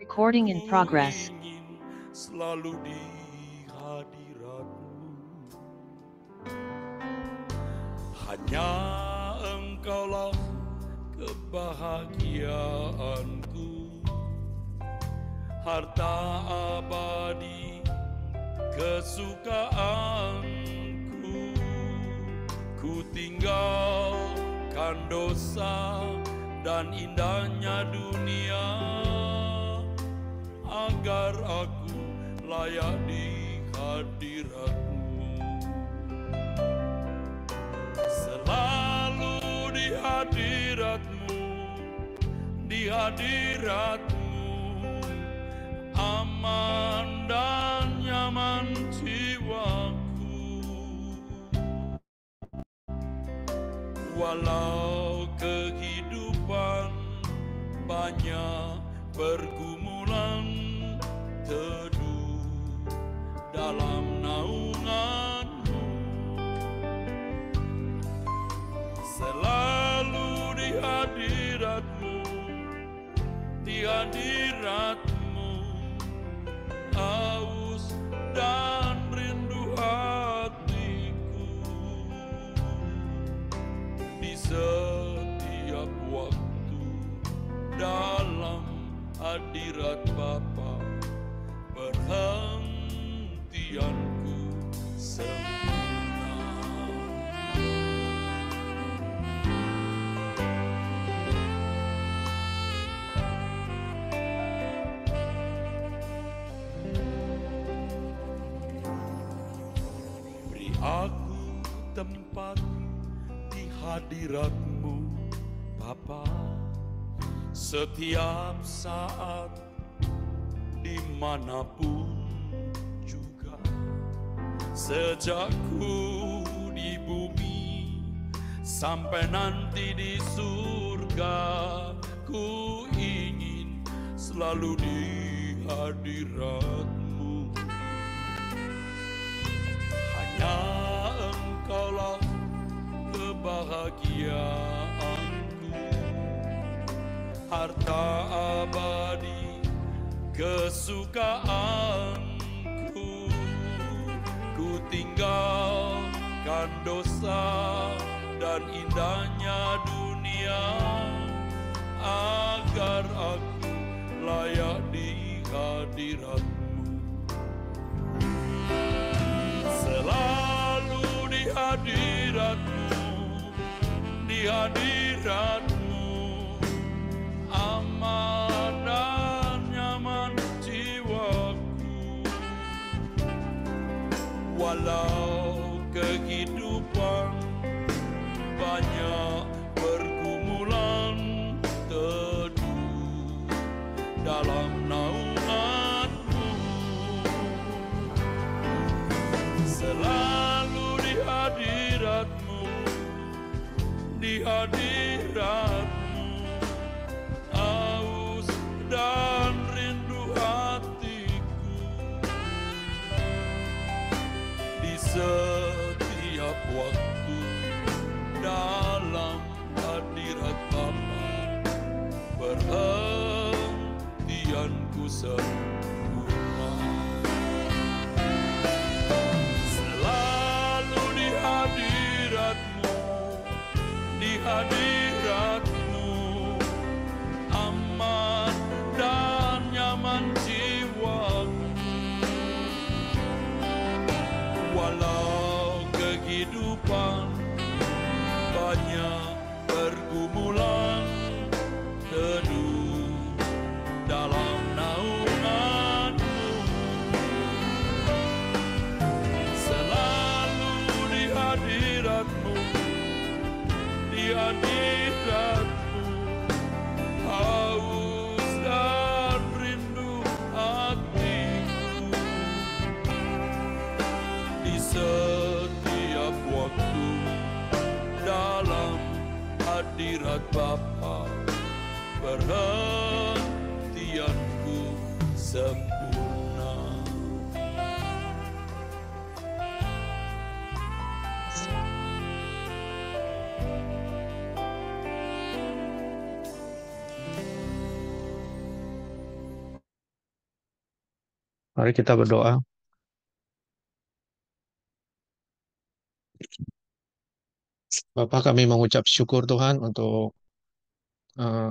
Recording in Ku progress. ingin selalu di hadirat-Mu. Hanya Engkaulah kebahagiaanku, harta abadi kesukaanku. Ku tinggalkan dosa dan indahnya dunia, agar aku layak di hadirat-Mu. Selalu di hadirat-Mu, di hadirat-Mu, aman dan nyaman jiwaku. Walau kehidupan banyak pergumulan, teduh dalam naungan-Mu. Selalu di hadirat-Mu, di hadirat-Mu, haus dan rindu hatiku. Di setiap waktu dalam hadirat Bapa, perhentianku sempurna. Beri aku tempat di hadirat-Mu, Bapa, setiap saat, dimanapun juga. Sejak ku di bumi sampai nanti di surga, ku ingin selalu di hadirat-Mu. Hanya Engkaulah kebahagiaanku, harta abadi kesukaanku. Ku tinggalkan dosa dan indahnya dunia, agar aku layak di hadirat-Mu. Selalu di hadirat-Mu, di hadirat-Mu, aman dan nyaman jiwaku. Walau kehidupan banyak pergumulan, teduh dalam naungan-Mu. Selalu di hadirat-Mu, di hadirat-Mu, haus dan rindu hatiku. Di setiap waktu dalam hadirat Bapa, perhentianku sempurna. Selalu di hadirat-Mu, di hadirat-Mu, aman dan nyaman jiwaku. Walau kehidupan banyak pergumulan, teduh dalam naungan-Mu. Selalu di hadirat-Mu, di hadirat-Mu, haus dan rindu hatiku. Di setiap waktu dalam hadirat Bapa, perhentianku sempurna. Mari kita berdoa. Bapak, kami mengucap syukur Tuhan untuk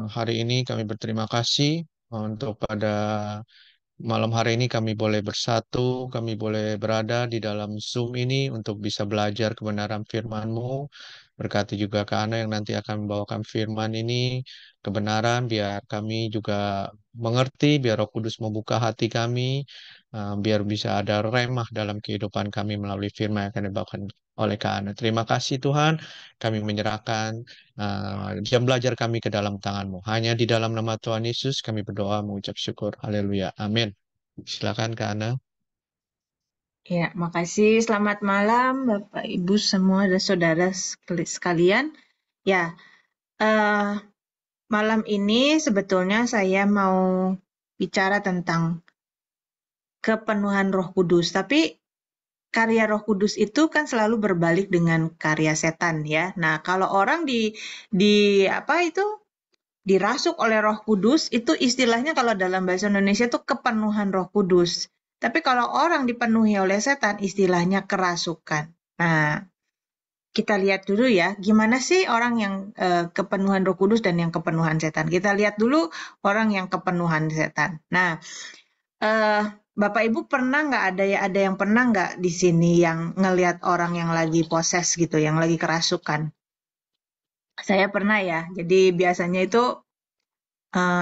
hari ini. Kami berterima kasih untuk pada malam hari ini kami boleh bersatu, kami boleh berada di dalam Zoom ini untuk bisa belajar kebenaran firman-Mu. Berkati juga ke Ana yang nanti akan membawakan firman ini, kebenaran, biar kami juga mengerti, biar Roh Kudus membuka hati kami, biar bisa ada remah dalam kehidupan kami melalui firman yang akan dibawakan oleh Kak Ana. Terima kasih Tuhan, kami menyerahkan jam belajar kami ke dalam tangan-Mu. Hanya di dalam nama Tuhan Yesus kami berdoa mengucap syukur. Haleluya. Amin. Silakan Kak Ana. Ya, makasih. Selamat malam, Bapak, Ibu semua dan saudara sekalian. Ya, eh, malam ini sebetulnya saya mau bicara tentang kepenuhan Roh Kudus. Tapi karya Roh Kudus itu kan selalu berbalik dengan karya setan, ya. Nah, kalau orang di apa itu dirasuk oleh Roh Kudus, itu istilahnya kalau dalam bahasa Indonesia itu kepenuhan Roh Kudus. Tapi kalau orang dipenuhi oleh setan, istilahnya kerasukan. Nah, kita lihat dulu ya, gimana sih orang yang kepenuhan Roh Kudus dan yang kepenuhan setan. Kita lihat dulu orang yang kepenuhan setan. Nah, eh, Bapak Ibu pernah nggak ada yang pernah nggak di sini yang ngelihat orang yang lagi poses gitu, yang lagi kerasukan? Saya pernah ya. Jadi biasanya itu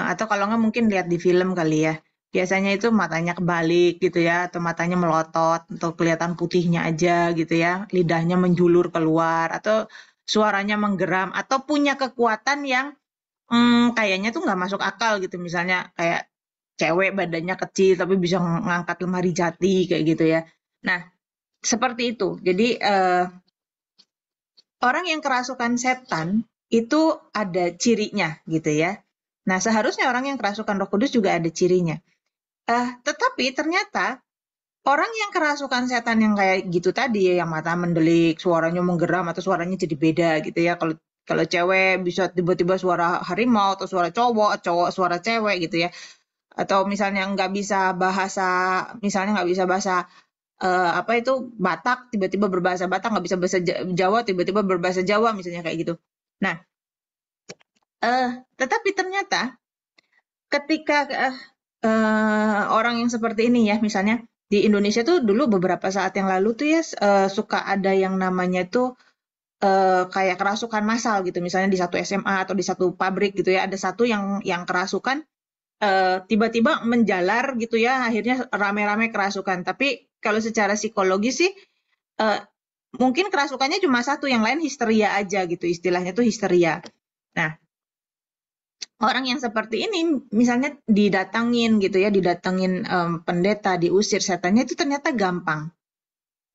atau kalau nggak mungkin lihat di film kali ya. Biasanya itu matanya kebalik gitu ya, atau matanya melotot, atau kelihatan putihnya aja gitu ya, lidahnya menjulur keluar, atau suaranya menggeram, atau punya kekuatan yang kayaknya tuh nggak masuk akal gitu. Misalnya kayak cewek badannya kecil tapi bisa ngangkat lemari jati kayak gitu ya. Nah, seperti itu. Jadi orang yang kerasukan setan itu ada cirinya gitu ya. Nah, seharusnya orang yang kerasukan Roh Kudus juga ada cirinya. Tetapi ternyata orang yang kerasukan setan yang kayak gitu tadi ya, yang mata mendelik, suaranya menggeram atau suaranya jadi beda gitu ya. Kalau kalau cewek bisa tiba-tiba suara harimau atau suara cowok, cowok suara cewek gitu ya. Atau misalnya nggak bisa bahasa, misalnya nggak bisa bahasa apa itu Batak, tiba-tiba berbahasa Batak, nggak bisa bahasa Jawa, tiba-tiba berbahasa Jawa, misalnya kayak gitu. Nah, eh, tetapi ternyata ketika orang yang seperti ini ya, misalnya di Indonesia tuh dulu beberapa saat yang lalu tuh ya suka ada yang namanya tuh kayak kerasukan massal gitu, misalnya di satu SMA atau di satu pabrik gitu ya, ada satu yang kerasukan tiba-tiba menjalar gitu ya, akhirnya rame-rame kerasukan. Tapi kalau secara psikologis sih eh, mungkin kerasukannya cuma satu, yang lain histeria aja gitu, istilahnya tuh histeria. Nah, orang yang seperti ini misalnya didatangin gitu ya, didatengin pendeta, diusir setannya itu ternyata gampang.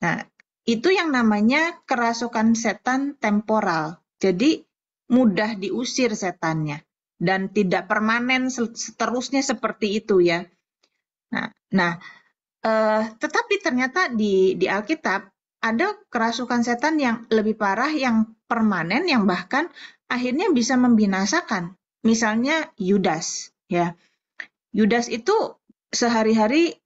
Nah, itu yang namanya kerasukan setan temporal. Jadi mudah diusir setannya dan tidak permanen seterusnya seperti itu ya. Nah, tetapi ternyata di Alkitab ada kerasukan setan yang lebih parah, yang permanen, yang bahkan akhirnya bisa membinasakan. Misalnya Yudas, ya. Yudas itu sehari-hari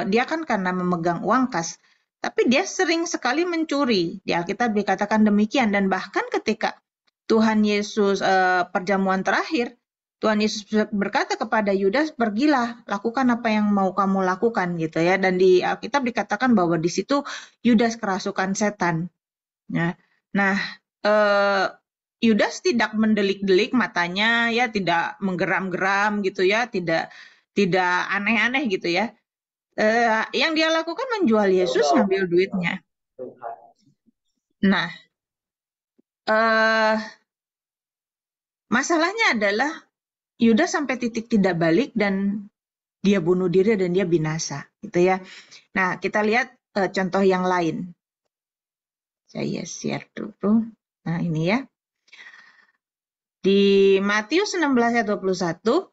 dia kan karena memegang uang kas, tapi dia sering sekali mencuri. Di Alkitab dikatakan demikian, dan bahkan ketika Tuhan Yesus perjamuan terakhir, Tuhan Yesus berkata kepada Yudas, pergilah, lakukan apa yang mau kamu lakukan gitu ya. Dan di Alkitab dikatakan bahwa di situ Yudas kerasukan setan. Ya. Nah, eh, Yudas tidak mendelik-delik matanya, ya tidak menggeram-geram gitu ya, tidak aneh-aneh gitu ya. Yang dia lakukan menjual Yesus, ngambil duitnya. Nah, eh, masalahnya adalah Yudas sampai titik tidak balik dan dia bunuh diri dan dia binasa, gitu ya. Nah, kita lihat contoh yang lain. Saya share dulu. Nah, ini ya. Di Matius 16 ayat 21,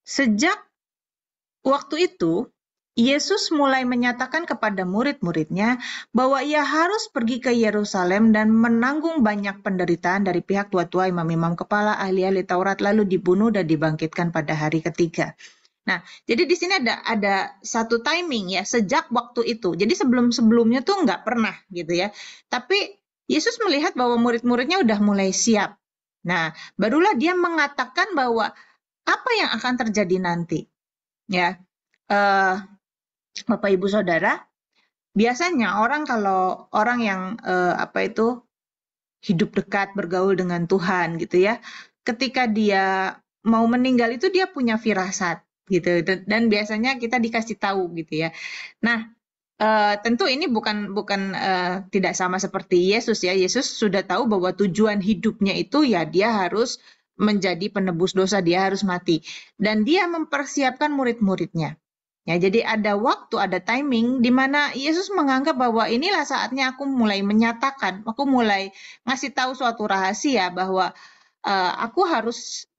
sejak waktu itu Yesus mulai menyatakan kepada murid-muridnya bahwa ia harus pergi ke Yerusalem dan menanggung banyak penderitaan dari pihak tua-tua, imam-imam kepala, ahli-ahli Taurat, lalu dibunuh dan dibangkitkan pada hari ketiga. Nah, jadi di sini ada satu timing ya, sejak waktu itu. Jadi sebelum-sebelumnya tuh nggak pernah gitu ya. Tapi Yesus melihat bahwa murid-muridnya udah mulai siap. Nah, barulah dia mengatakan bahwa apa yang akan terjadi nanti. Ya, eh, Bapak Ibu Saudara, biasanya kalau orang yang hidup dekat bergaul dengan Tuhan gitu ya, ketika dia mau meninggal itu dia punya firasat gitu, dan biasanya kita dikasih tahu gitu ya. Nah, tentu ini bukan tidak sama seperti Yesus ya. Yesus sudah tahu bahwa tujuan hidupnya itu ya dia harus menjadi penebus dosa, dia harus mati. Dan dia mempersiapkan murid-muridnya. Ya, jadi ada waktu, ada timing di mana Yesus menganggap bahwa inilah saatnya aku mulai menyatakan, aku mulai ngasih tahu suatu rahasia bahwa aku harus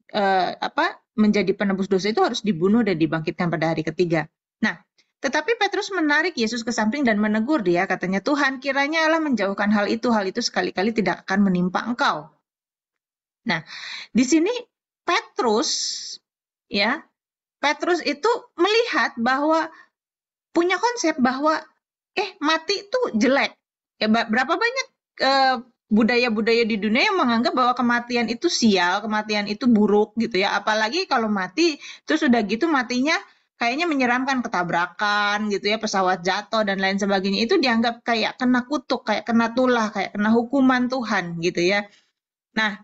menjadi penebus dosa itu harus dibunuh dan dibangkitkan pada hari ketiga. Nah, tetapi Petrus menarik Yesus ke samping dan menegur dia, katanya, Tuhan, kiranya Allah menjauhkan hal itu sekali-kali tidak akan menimpa engkau. Nah, di sini Petrus, ya, Petrus itu melihat bahwa punya konsep bahwa mati itu jelek. Ya, berapa banyak budaya-budaya di dunia yang menganggap bahwa kematian itu sial, kematian itu buruk gitu ya. Apalagi kalau mati terus udah gitu matinya kayaknya menyeramkan, ketabrakan gitu ya, pesawat jatuh dan lain sebagainya. Itu dianggap kayak kena kutuk, kayak kena tulah, kayak kena hukuman Tuhan gitu ya. Nah,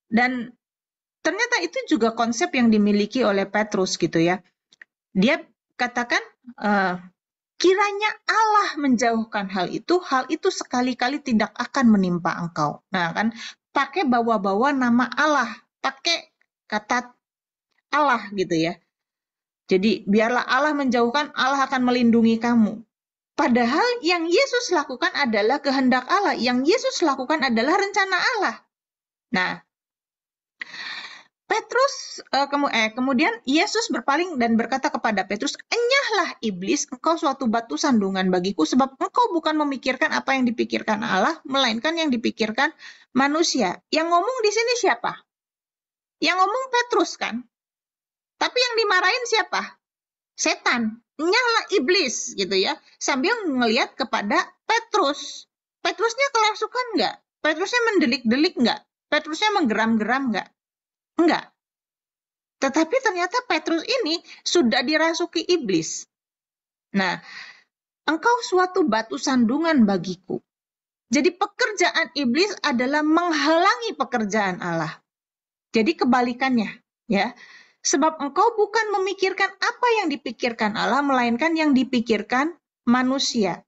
dan ternyata itu juga konsep yang dimiliki oleh Petrus gitu ya. Dia katakan, kiranya Allah menjauhkan hal itu sekali-kali tidak akan menimpa engkau. Nah kan, pakai bawa-bawa nama Allah, pakai kata Allah gitu ya. Jadi biarlah Allah menjauhkan, Allah akan melindungi kamu. Padahal yang Yesus lakukan adalah kehendak Allah, yang Yesus lakukan adalah rencana Allah. Nah, Petrus kemudian Yesus berpaling dan berkata kepada Petrus, "Enyahlah iblis, engkau suatu batu sandungan bagiku, sebab engkau bukan memikirkan apa yang dipikirkan Allah, melainkan yang dipikirkan manusia." Yang ngomong di sini siapa? Yang ngomong Petrus kan? Tapi yang dimarahin siapa? Setan. Enyahlah iblis gitu ya. Sambil ngelihat kepada Petrus. Petrusnya kerasukan nggak? Petrusnya mendelik-delik nggak? Petrusnya menggeram-geram nggak? Enggak. Tetapi ternyata Petrus ini sudah dirasuki iblis. Nah, engkau suatu batu sandungan bagiku. Jadi pekerjaan iblis adalah menghalangi pekerjaan Allah. Jadi kebalikannya, ya. Sebab engkau bukan memikirkan apa yang dipikirkan Allah, melainkan yang dipikirkan manusia.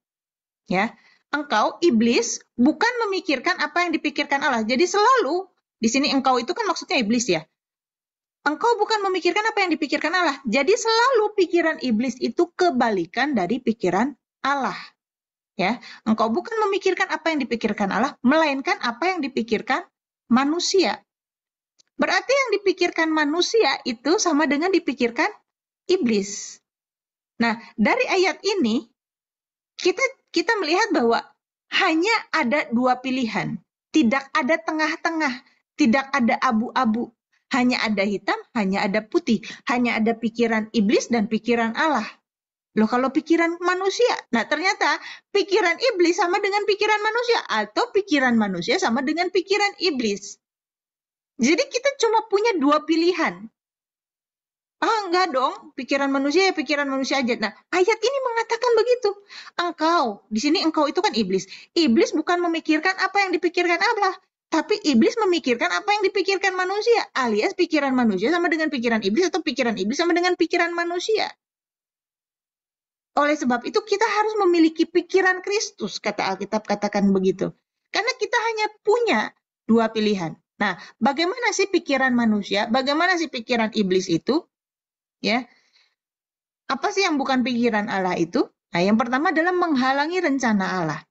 Ya. Engkau iblis bukan memikirkan apa yang dipikirkan Allah. Jadi selalu di sini engkau itu kan maksudnya iblis ya. Engkau bukan memikirkan apa yang dipikirkan Allah. Jadi selalu pikiran iblis itu kebalikan dari pikiran Allah. Ya, engkau bukan memikirkan apa yang dipikirkan Allah, melainkan apa yang dipikirkan manusia. Berarti yang dipikirkan manusia itu sama dengan dipikirkan iblis. Nah, dari ayat ini kita melihat bahwa hanya ada dua pilihan. Tidak ada tengah-tengah, tidak ada abu-abu. Hanya ada hitam, hanya ada putih. Hanya ada pikiran iblis dan pikiran Allah. Loh, kalau pikiran manusia, nah ternyata pikiran iblis sama dengan pikiran manusia, atau pikiran manusia sama dengan pikiran iblis. Jadi kita cuma punya dua pilihan. Enggak dong, pikiran manusia ya pikiran manusia aja. Nah, ayat ini mengatakan begitu. Engkau, di sini engkau itu kan iblis. Iblis bukan memikirkan apa yang dipikirkan Allah, tapi iblis memikirkan apa yang dipikirkan manusia, alias pikiran manusia sama dengan pikiran iblis, atau pikiran iblis sama dengan pikiran manusia. Oleh sebab itu kita harus memiliki pikiran Kristus, kata Alkitab katakan begitu. Karena kita hanya punya dua pilihan. Nah, bagaimana sih pikiran manusia? Bagaimana sih pikiran iblis itu? Ya, apa sih yang bukan pikiran Allah itu? Nah, yang pertama adalah menghalangi rencana Allah.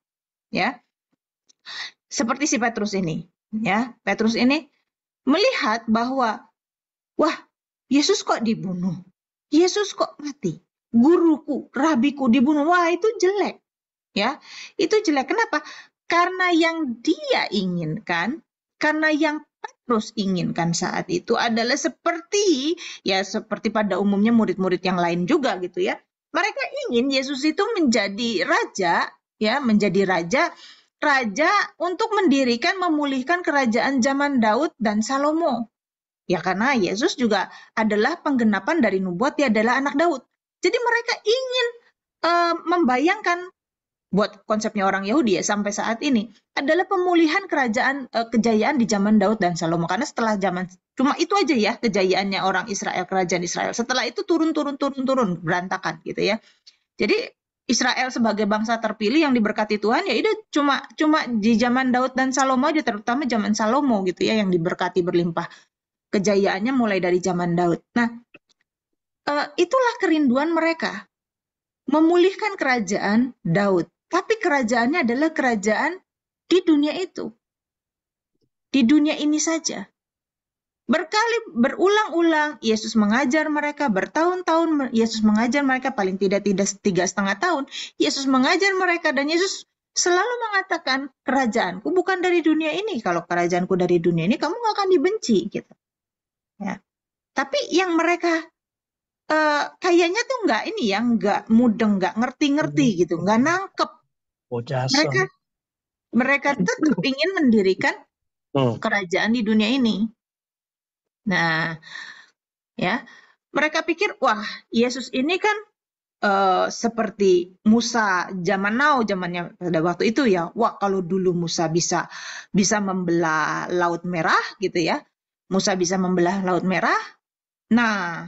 Ya, seperti si Petrus ini. Ya, Petrus ini melihat bahwa, wah, Yesus kok dibunuh? Yesus kok mati? Guruku, rabiku dibunuh. Wah, itu jelek. Ya, itu jelek. Kenapa? Karena yang dia inginkan, karena yang Petrus inginkan saat itu adalah seperti pada umumnya murid-murid yang lain juga gitu ya. Mereka ingin Yesus itu menjadi raja, ya, menjadi raja untuk mendirikan, memulihkan kerajaan zaman Daud dan Salomo. Ya karena Yesus juga adalah penggenapan dari nubuat, dia adalah anak Daud. Jadi mereka ingin membayangkan, buat konsepnya orang Yahudi ya sampai saat ini, adalah pemulihan kejayaan di zaman Daud dan Salomo. Karena setelah cuma itu aja ya kejayaannya orang Israel, kerajaan Israel. Setelah itu turun berantakan gitu ya. Jadi Israel sebagai bangsa terpilih yang diberkati Tuhan ya itu cuma di zaman Daud dan Salomo aja, terutama zaman Salomo gitu ya yang diberkati berlimpah. Kejayaannya mulai dari zaman Daud. Nah, itulah kerinduan mereka, memulihkan kerajaan Daud. Tapi kerajaannya adalah kerajaan di dunia itu. Di dunia ini saja. Berulang-ulang Yesus mengajar mereka, bertahun-tahun Yesus mengajar mereka, paling tidak 3,5 tahun Yesus mengajar mereka, dan Yesus selalu mengatakan, kerajaanku bukan dari dunia ini. Kalau kerajaanku dari dunia ini, kamu gak akan dibenci gitu. Ya. Tapi yang mereka kayaknya tuh nggak mudeng, nggak ngerti-ngerti gitu, nggak nangkep. Mereka tetap ingin mendirikan kerajaan di dunia ini. Nah, ya, mereka pikir, wah, Yesus ini kan seperti Musa zamannya pada waktu itu ya. Wah, kalau dulu Musa bisa membelah Laut Merah gitu ya. Musa bisa membelah Laut Merah. Nah,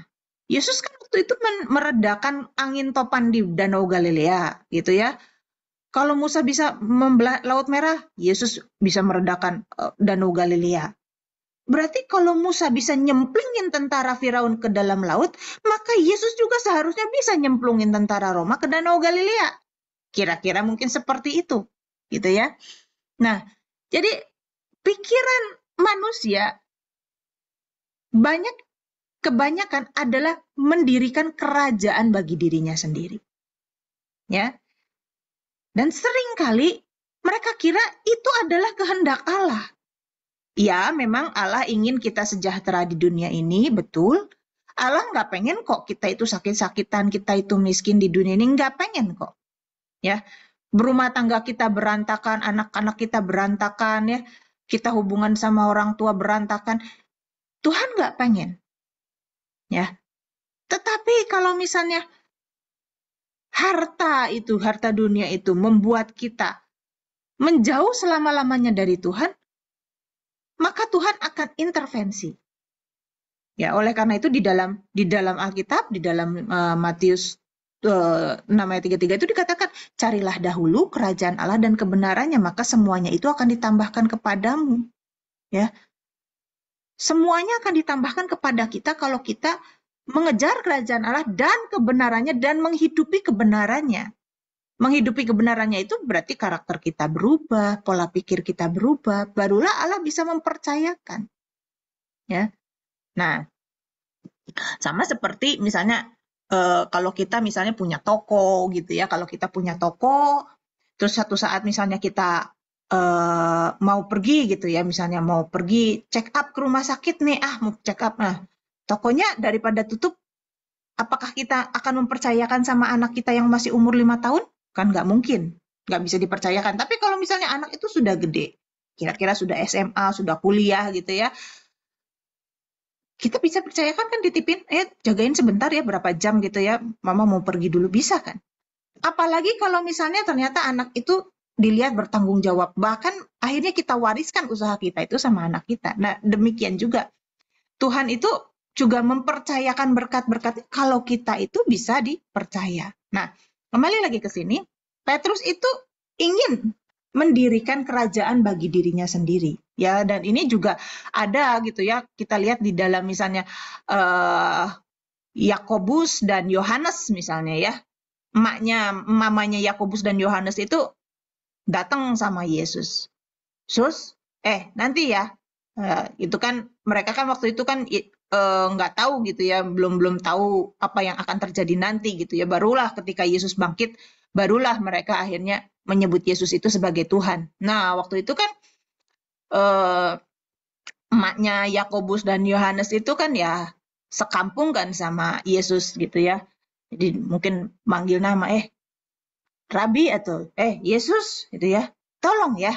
Yesus kan waktu itu meredakan angin topan di Danau Galilea gitu ya. Kalau Musa bisa membelah Laut Merah, Yesus bisa meredakan Danau Galilea. Berarti kalau Musa bisa nyemplungin tentara Firaun ke dalam laut, maka Yesus juga seharusnya bisa nyemplungin tentara Roma ke Danau Galilea. Kira-kira mungkin seperti itu, gitu ya. Nah, jadi pikiran manusia kebanyakan adalah mendirikan kerajaan bagi dirinya sendiri. Ya. Dan seringkali mereka kira itu adalah kehendak Allah. Ya, memang Allah ingin kita sejahtera di dunia ini, betul. Allah nggak pengen kok kita itu sakit-sakitan, kita itu miskin di dunia ini, nggak pengen kok. Ya, berumah tangga kita berantakan, anak-anak kita berantakan, ya, kita hubungan sama orang tua berantakan. Tuhan nggak pengen. Ya, tetapi kalau misalnya harta dunia itu membuat kita menjauh selama-lamanya dari Tuhan, maka Tuhan akan intervensi. Ya, oleh karena itu di dalam Alkitab, di dalam Matius 6 ayat 33 itu dikatakan, carilah dahulu kerajaan Allah dan kebenarannya, maka semuanya itu akan ditambahkan kepadamu. Ya. Semuanya akan ditambahkan kepada kita kalau kita mengejar kerajaan Allah dan kebenarannya dan menghidupi kebenarannya. Menghidupi kebenarannya itu berarti karakter kita berubah, pola pikir kita berubah, barulah Allah bisa mempercayakan. Ya. Nah, sama seperti misalnya kalau kita misalnya punya toko gitu ya, kalau kita punya toko, terus satu saat misalnya kita mau pergi gitu ya, misalnya mau pergi check up ke rumah sakit nih, mau check up, nah tokonya daripada tutup, apakah kita akan mempercayakan sama anak kita yang masih umur 5 tahun? Kan nggak mungkin, nggak bisa dipercayakan. Tapi kalau misalnya anak itu sudah gede, kira-kira sudah SMA, sudah kuliah gitu ya, kita bisa percayakan kan, ditipin, jagain sebentar ya berapa jam gitu ya, mama mau pergi dulu, bisa kan? Apalagi kalau misalnya ternyata anak itu dilihat bertanggung jawab, bahkan akhirnya kita wariskan usaha kita itu sama anak kita. Nah, demikian juga Tuhan itu juga mempercayakan berkat-berkat kalau kita itu bisa dipercaya. Nah, kembali lagi ke sini, Petrus itu ingin mendirikan kerajaan bagi dirinya sendiri, ya, dan ini juga ada gitu ya, kita lihat di dalam misalnya Yakobus dan Yohanes misalnya ya, mamanya Yakobus dan Yohanes itu datang sama Yesus. Sus, nanti ya, itu kan mereka kan waktu itu kan nggak tahu gitu ya, belum tahu apa yang akan terjadi nanti gitu ya. Barulah ketika Yesus bangkit, barulah mereka akhirnya menyebut Yesus itu sebagai Tuhan. Nah, waktu itu kan emaknya Yakobus dan Yohanes itu kan ya sekampung kan sama Yesus gitu ya. Jadi mungkin manggil nama, Rabi atau Yesus gitu ya. Tolong ya,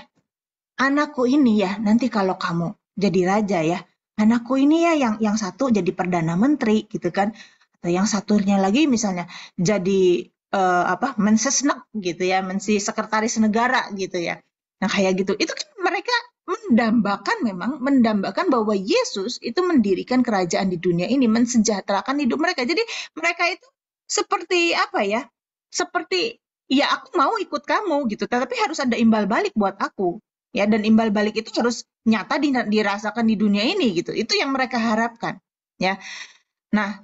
anakku ini ya, nanti kalau kamu jadi raja ya, anakku ini ya yang satu jadi perdana menteri gitu kan. Atau yang satunya lagi misalnya jadi mensesnek gitu ya, sekretaris negara gitu ya. Nah, kayak gitu. Itu kan mereka mendambakan bahwa Yesus itu mendirikan kerajaan di dunia ini, mensejahterakan hidup mereka. Jadi mereka itu seperti apa ya? Seperti ya aku mau ikut kamu gitu, tapi harus ada imbal balik buat aku. Ya, dan imbal balik itu harus nyata dirasakan di dunia ini gitu. Itu yang mereka harapkan, ya. Nah,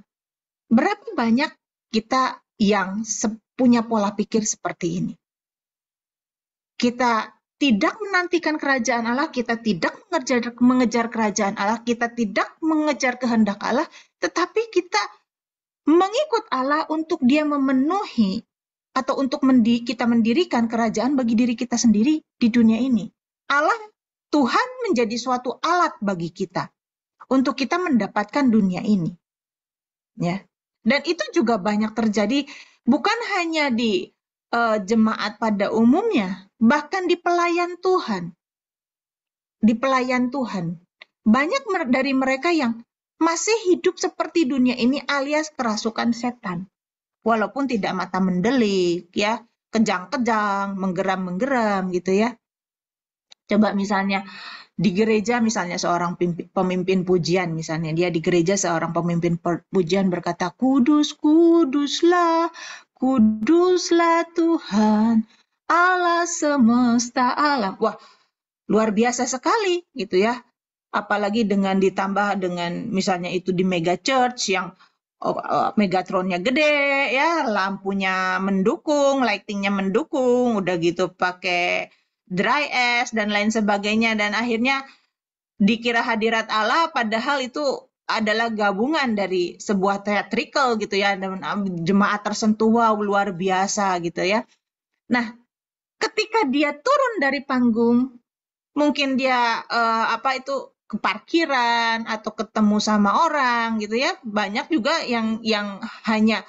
berapa banyak kita yang punya pola pikir seperti ini? Kita tidak menantikan kerajaan Allah, kita tidak mengejar kerajaan Allah, kita tidak mengejar kehendak Allah, tetapi kita mengikut Allah untuk Dia memenuhi atau untuk kita mendirikan kerajaan bagi diri kita sendiri di dunia ini. Allah, Tuhan menjadi suatu alat bagi kita untuk kita mendapatkan dunia ini. Ya. Dan itu juga banyak terjadi bukan hanya di jemaat pada umumnya, bahkan di pelayan Tuhan. Di pelayan Tuhan. Banyak dari mereka yang masih hidup seperti dunia ini alias kerasukan setan. Walaupun tidak mata mendelik, ya, kejang-kejang, menggeram-menggeram gitu ya. Coba misalnya di gereja, misalnya seorang pemimpin pujian, misalnya dia di gereja seorang pemimpin pujian berkata, kudus, kuduslah, kuduslah Tuhan, Allah semesta alam. Wah, luar biasa sekali gitu ya. Apalagi ditambah dengan misalnya itu di mega church yang Megatronnya gede ya, lampunya mendukung, lightingnya mendukung, udah gitu pakai dry ice dan lain sebagainya, dan akhirnya dikira hadirat Allah padahal itu adalah gabungan dari sebuah theatrical gitu ya, dan jemaat tersentuh, wow, luar biasa gitu ya. Nah, ketika dia turun dari panggung, mungkin dia ke parkiran atau ketemu sama orang gitu ya. Banyak juga yang hanya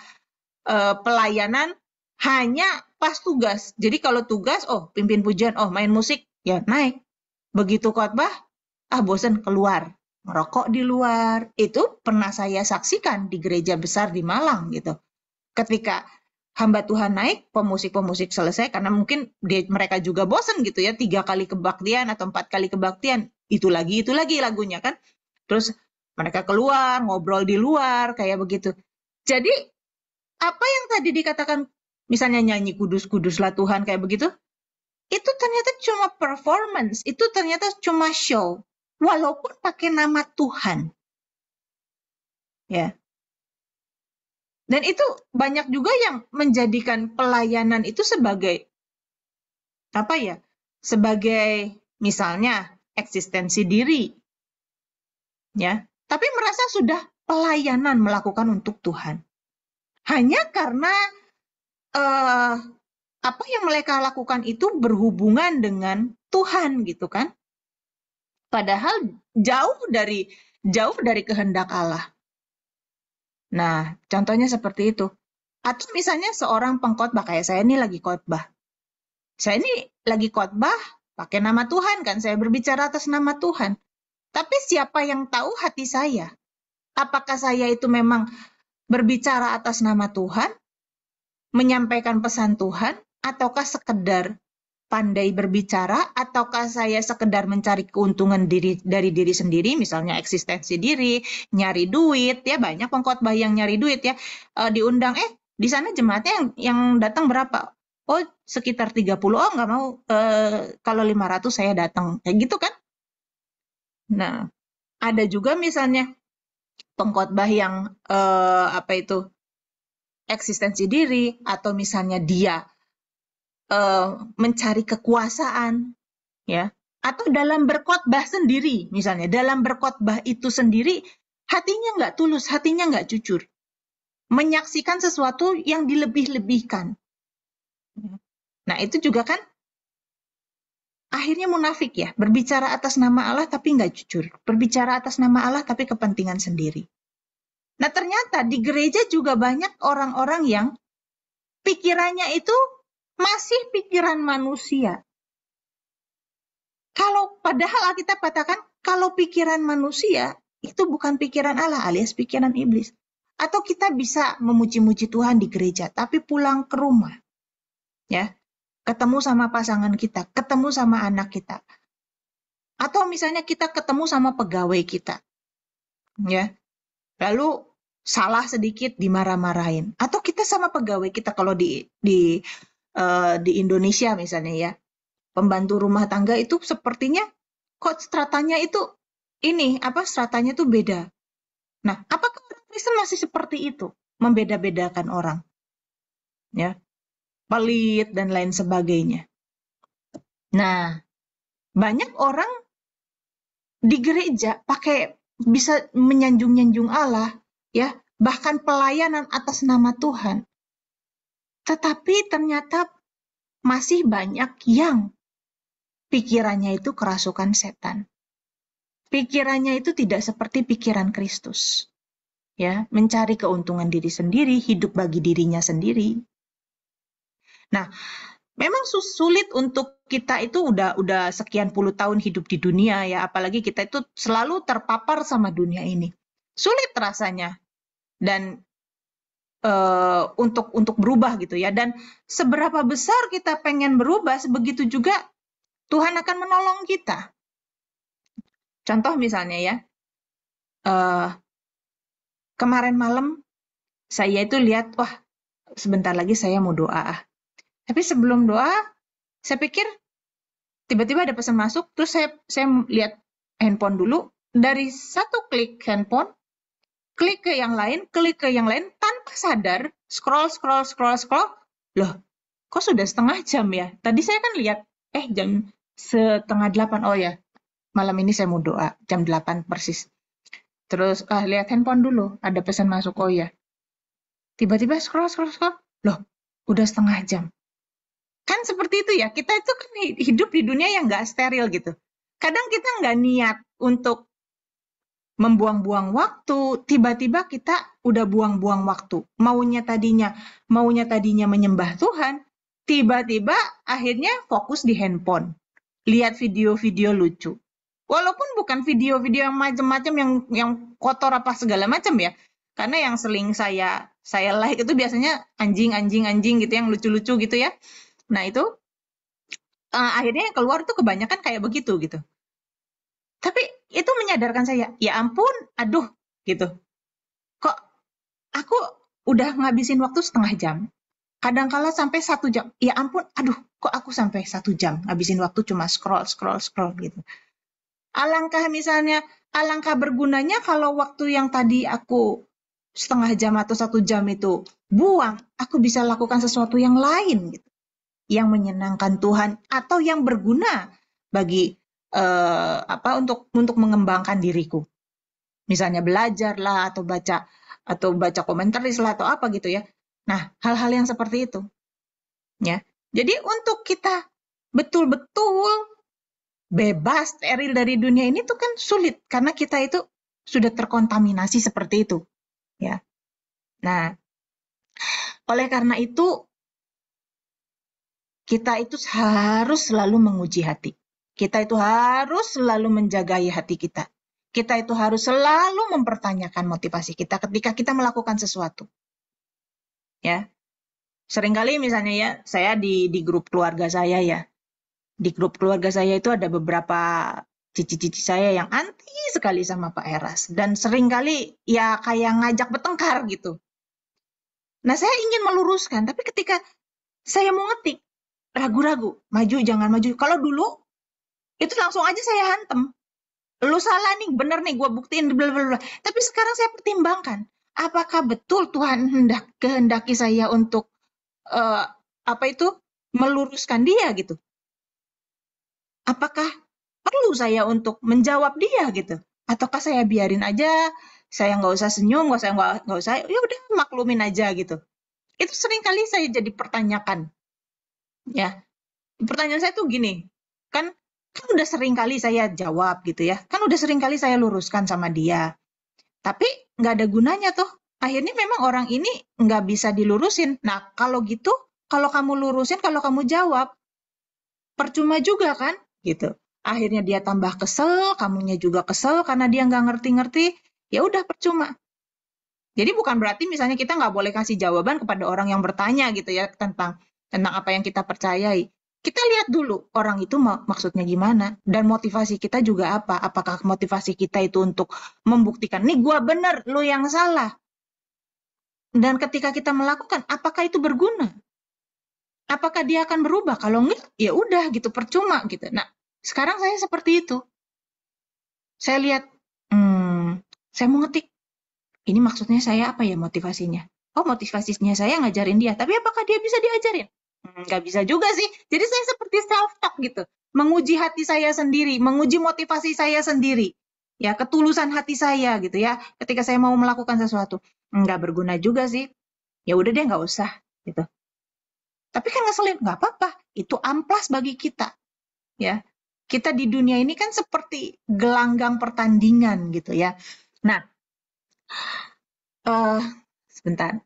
pelayanan hanya pas tugas. Jadi kalau tugas, pimpin pujian, main musik, ya naik. Begitu khotbah, bosan keluar. Merokok di luar. Itu pernah saya saksikan di gereja besar di Malang gitu. Ketika hamba Tuhan naik, pemusik-pemusik selesai, karena mungkin mereka juga bosan gitu ya, 3 kali kebaktian atau 4 kali kebaktian, itu lagi lagunya kan. Terus mereka keluar, ngobrol di luar, kayak begitu. Jadi, apa yang tadi dikatakan, misalnya nyanyi kudus-kuduslah Tuhan, kayak begitu, itu ternyata cuma performance, itu ternyata cuma show, walaupun pakai nama Tuhan. Ya. Dan itu banyak juga yang menjadikan pelayanan itu sebagai sebagai misalnya eksistensi diri. Ya. Tapi merasa sudah pelayanan melakukan untuk Tuhan. Hanya karena apa yang mereka lakukan itu berhubungan dengan Tuhan gitu kan. Padahal jauh dari kehendak Allah. Nah, contohnya seperti itu. Atau misalnya seorang pengkhotbah, kayak saya ini lagi khotbah. Saya ini lagi khotbah pakai nama Tuhan kan, saya berbicara atas nama Tuhan. Tapi siapa yang tahu hati saya? Apakah saya itu memang berbicara atas nama Tuhan, menyampaikan pesan Tuhan, ataukah sekedar pandai berbicara, ataukah saya sekedar mencari keuntungan dari diri sendiri, misalnya eksistensi diri, nyari duit, ya banyak pengkhotbah yang nyari duit ya, diundang, di sana jemaatnya yang datang berapa? Oh, sekitar 30, nggak mau, kalau 500 saya datang, kayak gitu kan? Nah, ada juga misalnya pengkhotbah yang eksistensi diri, atau misalnya dia mencari kekuasaan, ya, atau dalam berkhotbah sendiri, misalnya dalam berkhotbah itu sendiri hatinya nggak tulus, hatinya nggak jujur, menyaksikan sesuatu yang dilebih-lebihkan. Nah, itu juga kan akhirnya munafik ya, berbicara atas nama Allah tapi nggak jujur, berbicara atas nama Allah tapi kepentingan sendiri. Nah ternyata di gereja juga banyak orang-orang yang pikirannya itu masih pikiran manusia. Kalau padahal Alkitab katakan, kalau pikiran manusia itu bukan pikiran Allah alias pikiran iblis. Atau kita bisa memuji-muji Tuhan di gereja, tapi pulang ke rumah, ya, ketemu sama pasangan kita, ketemu sama anak kita, atau misalnya kita ketemu sama pegawai kita, ya, lalu salah sedikit dimarah-marahin, atau kita sama pegawai kita kalau di Indonesia misalnya ya, pembantu rumah tangga itu sepertinya kok stratanya itu stratanya itu beda. Nah, apakah orang Kristen masih seperti itu, membeda-bedakan orang, ya, pelit dan lain sebagainya. Nah, banyak orang di gereja bisa menyanjung-nyanjung Allah, ya, bahkan pelayanan atas nama Tuhan. Tetapi ternyata masih banyak yang pikirannya itu kerasukan setan. Pikirannya itu tidak seperti pikiran Kristus. Ya, mencari keuntungan diri sendiri, hidup bagi dirinya sendiri. Nah, memang sulit untuk kita itu udah sekian puluh tahun hidup di dunia ya, apalagi kita itu selalu terpapar sama dunia ini. Sulit rasanya dan untuk berubah gitu ya. Dan seberapa besar kita pengen berubah, sebegitu juga Tuhan akan menolong kita. Contoh misalnya ya, kemarin malam saya itu lihat, wah sebentar lagi saya mau doa. Tapi sebelum doa, saya pikir tiba-tiba ada pesan masuk, terus saya lihat handphone dulu, dari satu klik handphone, klik ke yang lain, tanpa sadar, scroll, loh, kok sudah setengah jam ya? Tadi saya kan lihat, jam 7:30, oh ya, malam ini saya mau doa, jam 8 persis. Terus, lihat handphone dulu, ada pesan masuk, oh ya. Tiba-tiba scroll, loh, udah setengah jam. Kan seperti itu ya, kita itu kan hidup di dunia yang nggak steril gitu. Kadang kita nggak niat untuk membuang-buang waktu, tiba-tiba kita udah buang-buang waktu. Maunya tadinya menyembah Tuhan, tiba-tiba akhirnya fokus di handphone. Lihat video-video lucu. Walaupun bukan video-video yang macam-macam yang kotor apa segala macam ya. Karena yang sering saya like itu biasanya anjing gitu yang lucu-lucu gitu ya. Nah, itu akhirnya yang keluar tuh kebanyakan kayak begitu gitu. Tapi itu menyadarkan saya, ya ampun, aduh, gitu. Kok aku udah ngabisin waktu setengah jam. Kadang-kala sampai 1 jam. Ya ampun, aduh, kok aku sampai 1 jam ngabisin waktu cuma scroll gitu. Alangkah bergunanya kalau waktu yang tadi aku setengah jam atau 1 jam itu buang, aku bisa lakukan sesuatu yang lain gitu. Yang menyenangkan Tuhan atau yang berguna bagi untuk mengembangkan diriku. Misalnya belajar lah atau baca komentaris lah atau apa gitu ya. Nah, hal-hal yang seperti itu. Ya. Jadi untuk kita betul-betul bebas, steril dari dunia ini tuh kan sulit karena kita itu sudah terkontaminasi seperti itu. Ya. Nah, oleh karena itu kita itu harus selalu menguji hati. Kita itu harus selalu menjagai hati kita. Kita itu harus selalu mempertanyakan motivasi kita ketika kita melakukan sesuatu. Ya. Seringkali misalnya ya, saya di grup keluarga saya ya. Di grup keluarga saya itu ada beberapa cici-cici saya yang anti sekali sama Pak Eras. Dan seringkali ya kayak ngajak bertengkar gitu. Nah, saya ingin meluruskan, tapi ketika saya mau ngetik, ragu-ragu, maju jangan maju. Kalau dulu itu langsung aja saya hantem. Lu salah nih, bener nih, gue buktiin, blablabla. Tapi sekarang saya pertimbangkan, apakah betul Tuhan kehendaki saya untuk meluruskan dia gitu? Apakah perlu saya untuk menjawab dia gitu? Ataukah saya biarin aja, saya nggak usah senyum, nggak usah, ya udah maklumin aja gitu. Itu sering kali saya jadi pertanyakan. Ya, pertanyaan saya tuh gini, kan Kan udah sering kali saya jawab gitu ya. Kan udah sering kali saya luruskan sama dia. Tapi nggak ada gunanya tuh. Akhirnya memang orang ini nggak bisa dilurusin. Nah, kalau gitu, kalau kamu lurusin, kalau kamu jawab, percuma juga kan? Gitu. Akhirnya dia tambah kesel, kamunya juga kesel karena dia nggak ngerti-ngerti. Ya udah percuma. Jadi bukan berarti misalnya kita nggak boleh kasih jawaban kepada orang yang bertanya gitu ya tentang apa yang kita percayai. Kita lihat dulu orang itu maksudnya gimana dan motivasi kita juga apa. Apakah motivasi kita itu untuk membuktikan, nih gua bener, lu yang salah. Dan ketika kita melakukan, apakah itu berguna? Apakah dia akan berubah? Kalau enggak, ya udah gitu, percuma gitu. Nah, sekarang saya seperti itu. Saya lihat, saya mau ngetik, ini maksudnya saya apa ya motivasinya? Oh, motivasinya saya ngajarin dia. Tapi apakah dia bisa diajarin? Nggak bisa juga sih. Jadi saya seperti self-talk gitu. Menguji hati saya sendiri, menguji motivasi saya sendiri. Ya, ketulusan hati saya gitu ya. Ketika saya mau melakukan sesuatu. Nggak berguna juga sih. Ya udah deh, nggak usah gitu. Tapi kan ngeselin, nggak apa-apa. Itu amplas bagi kita. Ya, kita di dunia ini kan seperti gelanggang pertandingan gitu ya. Nah, sebentar.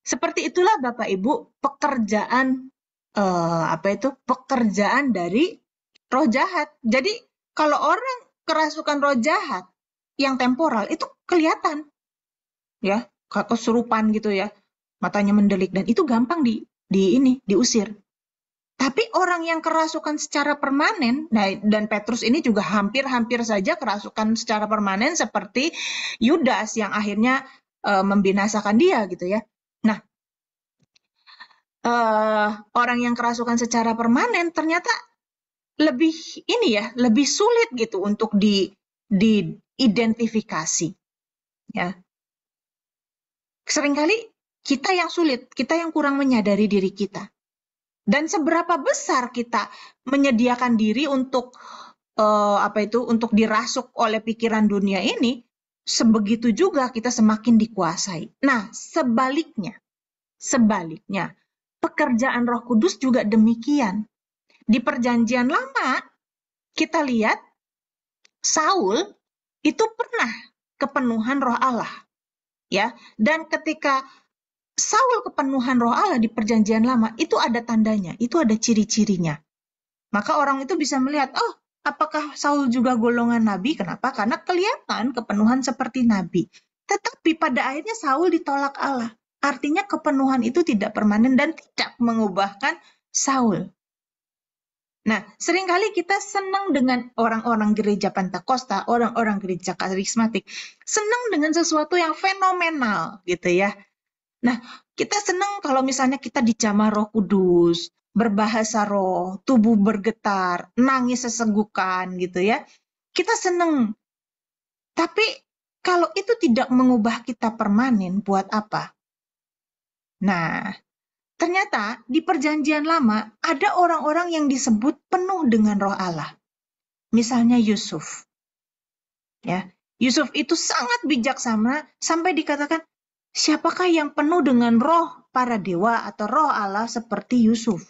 Seperti itulah Bapak Ibu pekerjaan pekerjaan dari roh jahat. Jadi kalau orang kerasukan roh jahat yang temporal itu kelihatan ya, kesurupan gitu ya, matanya mendelik dan itu gampang diusir. Tapi orang yang kerasukan secara permanen, nah, dan Petrus ini juga hampir-hampir saja kerasukan secara permanen seperti Yudas yang akhirnya membinasakan dia gitu ya. Nah, orang yang kerasukan secara permanen ternyata lebih lebih sulit gitu untuk diidentifikasi. Ya, seringkali kita yang sulit, kita yang kurang menyadari diri kita. Dan seberapa besar kita menyediakan diri untuk untuk dirasuk oleh pikiran dunia ini, sebegitu juga kita semakin dikuasai. Nah, sebaliknya, pekerjaan Roh Kudus juga demikian. Di Perjanjian Lama, kita lihat Saul itu pernah kepenuhan Roh Allah. Ya, dan ketika Saul kepenuhan Roh Allah di Perjanjian Lama, itu ada tandanya, itu ada ciri-cirinya. Maka orang itu bisa melihat, oh, apakah Saul juga golongan nabi? Kenapa? Karena kelihatan kepenuhan seperti nabi. Tetapi pada akhirnya Saul ditolak Allah. Artinya kepenuhan itu tidak permanen dan tidak mengubahkan Saul. Nah, seringkali kita senang dengan orang-orang gereja Pentakosta, orang-orang gereja karismatik, senang dengan sesuatu yang fenomenal gitu ya. Nah, kita senang kalau misalnya kita dijamah Roh Kudus, berbahasa roh, tubuh bergetar, nangis sesenggukan gitu ya. Kita senang. Tapi kalau itu tidak mengubah kita permanen, buat apa? Nah, ternyata di Perjanjian Lama ada orang-orang yang disebut penuh dengan Roh Allah. Misalnya Yusuf. Ya, Yusuf itu sangat bijaksana sampai dikatakan, siapakah yang penuh dengan roh para dewa atau roh Allah seperti Yusuf?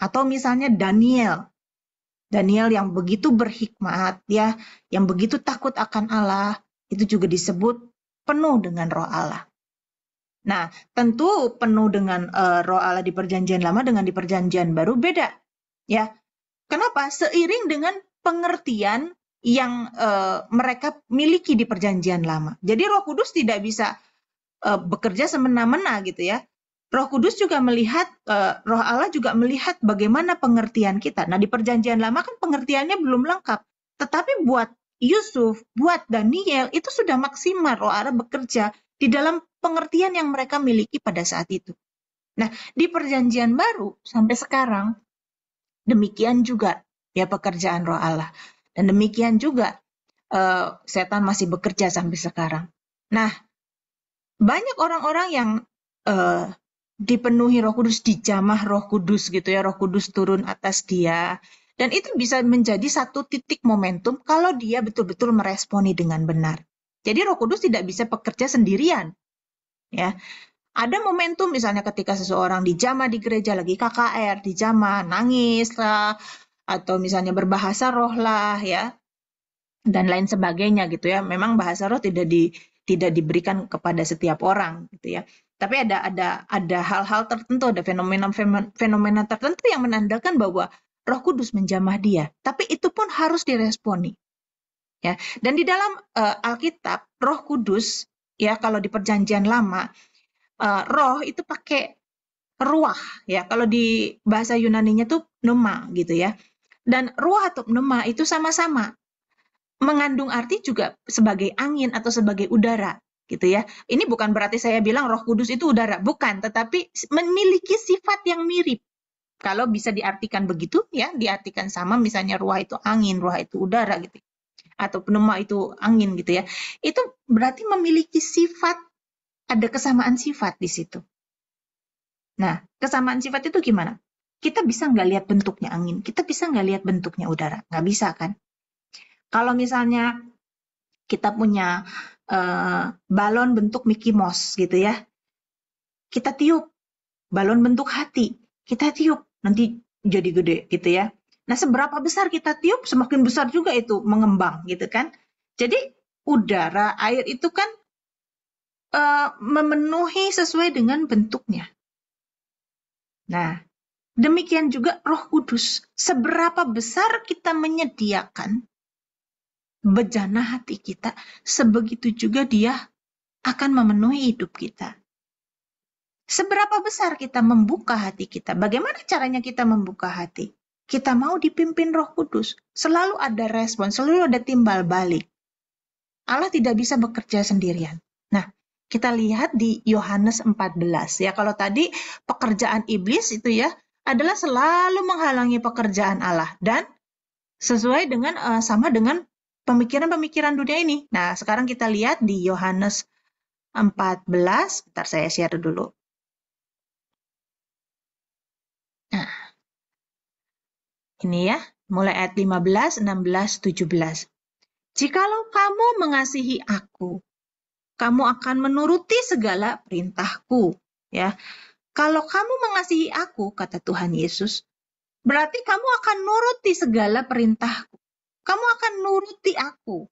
Atau misalnya Daniel. Daniel yang begitu berhikmat, ya, yang begitu takut akan Allah, itu juga disebut penuh dengan roh Allah. Nah, tentu penuh dengan roh Allah di Perjanjian Lama dengan di Perjanjian Baru beda. Ya, kenapa? Seiring dengan pengertian yang mereka miliki di Perjanjian Lama. Jadi Roh Kudus tidak bisa bekerja semena-mena gitu ya. Roh Kudus juga melihat, Roh Allah juga melihat bagaimana pengertian kita. Nah, di Perjanjian Lama kan pengertiannya belum lengkap. Tetapi buat Yusuf, buat Daniel, itu sudah maksimal Roh Allah bekerja di dalam pengertian yang mereka miliki pada saat itu. Nah, di Perjanjian Baru sampai sekarang, demikian juga ya pekerjaan Roh Allah. Dan demikian juga setan masih bekerja sampai sekarang. Nah, banyak orang-orang yang dipenuhi Roh Kudus, dijamah Roh Kudus gitu ya, Roh Kudus turun atas dia. Dan itu bisa menjadi satu titik momentum kalau dia betul-betul meresponi dengan benar. Jadi Roh Kudus tidak bisa bekerja sendirian. Ya. Ada momentum misalnya ketika seseorang dijamah di gereja lagi KKR, dijamah, nangis lah, atau misalnya berbahasa roh lah ya, dan lain sebagainya gitu ya. Memang bahasa roh tidak diberikan kepada setiap orang gitu ya. Tapi ada hal-hal tertentu, ada fenomena tertentu yang menandakan bahwa Roh Kudus menjamah dia. Tapi itu pun harus diresponi. Ya. Dan di dalam Alkitab, Roh Kudus ya kalau di Perjanjian Lama, roh itu pakai ruah ya. Kalau di bahasa Yunaninya tuh pneuma gitu ya. Dan ruah atau pneuma itu sama-sama mengandung arti juga sebagai angin atau sebagai udara gitu ya. Ini bukan berarti saya bilang Roh Kudus itu udara, bukan, tetapi memiliki sifat yang mirip. Kalau bisa diartikan begitu ya, diartikan sama, misalnya ruah itu angin, ruah itu udara gitu. Atau pneuma itu angin gitu ya. Itu berarti memiliki sifat, ada kesamaan sifat di situ. Nah, kesamaan sifat itu gimana? Kita bisa nggak lihat bentuknya angin, kita bisa nggak lihat bentuknya udara, nggak bisa kan? Kalau misalnya kita punya balon bentuk Mickey Mouse gitu ya, kita tiup, balon bentuk hati, kita tiup, nanti jadi gede gitu ya. Nah, seberapa besar kita tiup, semakin besar juga itu mengembang gitu kan. Jadi udara, air itu kan memenuhi sesuai dengan bentuknya. Nah, demikian juga Roh Kudus. Seberapa besar kita menyediakan bejana hati kita, sebegitu juga dia akan memenuhi hidup kita. Seberapa besar kita membuka hati kita? Bagaimana caranya kita membuka hati? Kita mau dipimpin Roh Kudus. Selalu ada respon, selalu ada timbal balik. Allah tidak bisa bekerja sendirian. Nah, kita lihat di Yohanes 14 ya. Kalau tadi pekerjaan iblis itu ya adalah selalu menghalangi pekerjaan Allah dan sesuai dengan sama dengan pemikiran-pemikiran dunia ini. Nah, sekarang kita lihat di Yohanes 14, bentar saya share dulu. Nah, ini ya, mulai ayat 15, 16, 17. Jikalau kamu mengasihi aku, kamu akan menuruti segala perintahku. Ya, kalau kamu mengasihi aku, kata Tuhan Yesus, berarti kamu akan nuruti segala perintahku. Kamu akan nuruti aku.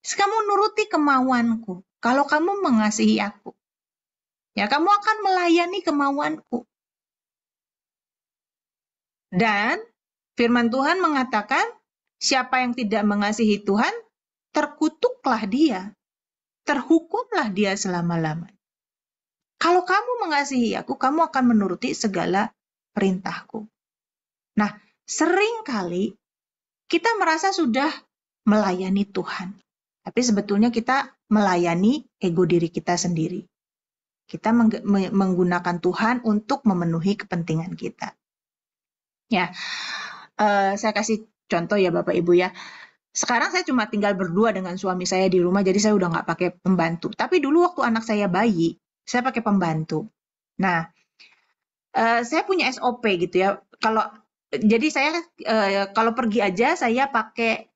Kamu nuruti kemauanku. Kalau kamu mengasihi aku. Ya, kamu akan melayani kemauanku. Dan firman Tuhan mengatakan, siapa yang tidak mengasihi Tuhan, terkutuklah dia. Terhukumlah dia selama-lamanya. Kalau kamu mengasihi aku, kamu akan menuruti segala perintahku. Nah, seringkali kita merasa sudah melayani Tuhan. Tapi sebetulnya kita melayani ego diri kita sendiri. Kita menggunakan Tuhan untuk memenuhi kepentingan kita. Ya, saya kasih contoh ya Bapak Ibu ya. Sekarang saya cuma tinggal berdua dengan suami saya di rumah, jadi saya udah nggak pakai pembantu. Tapi dulu waktu anak saya bayi, saya pakai pembantu. Nah, saya punya SOP gitu ya. Jadi saya kalau pergi aja saya pakai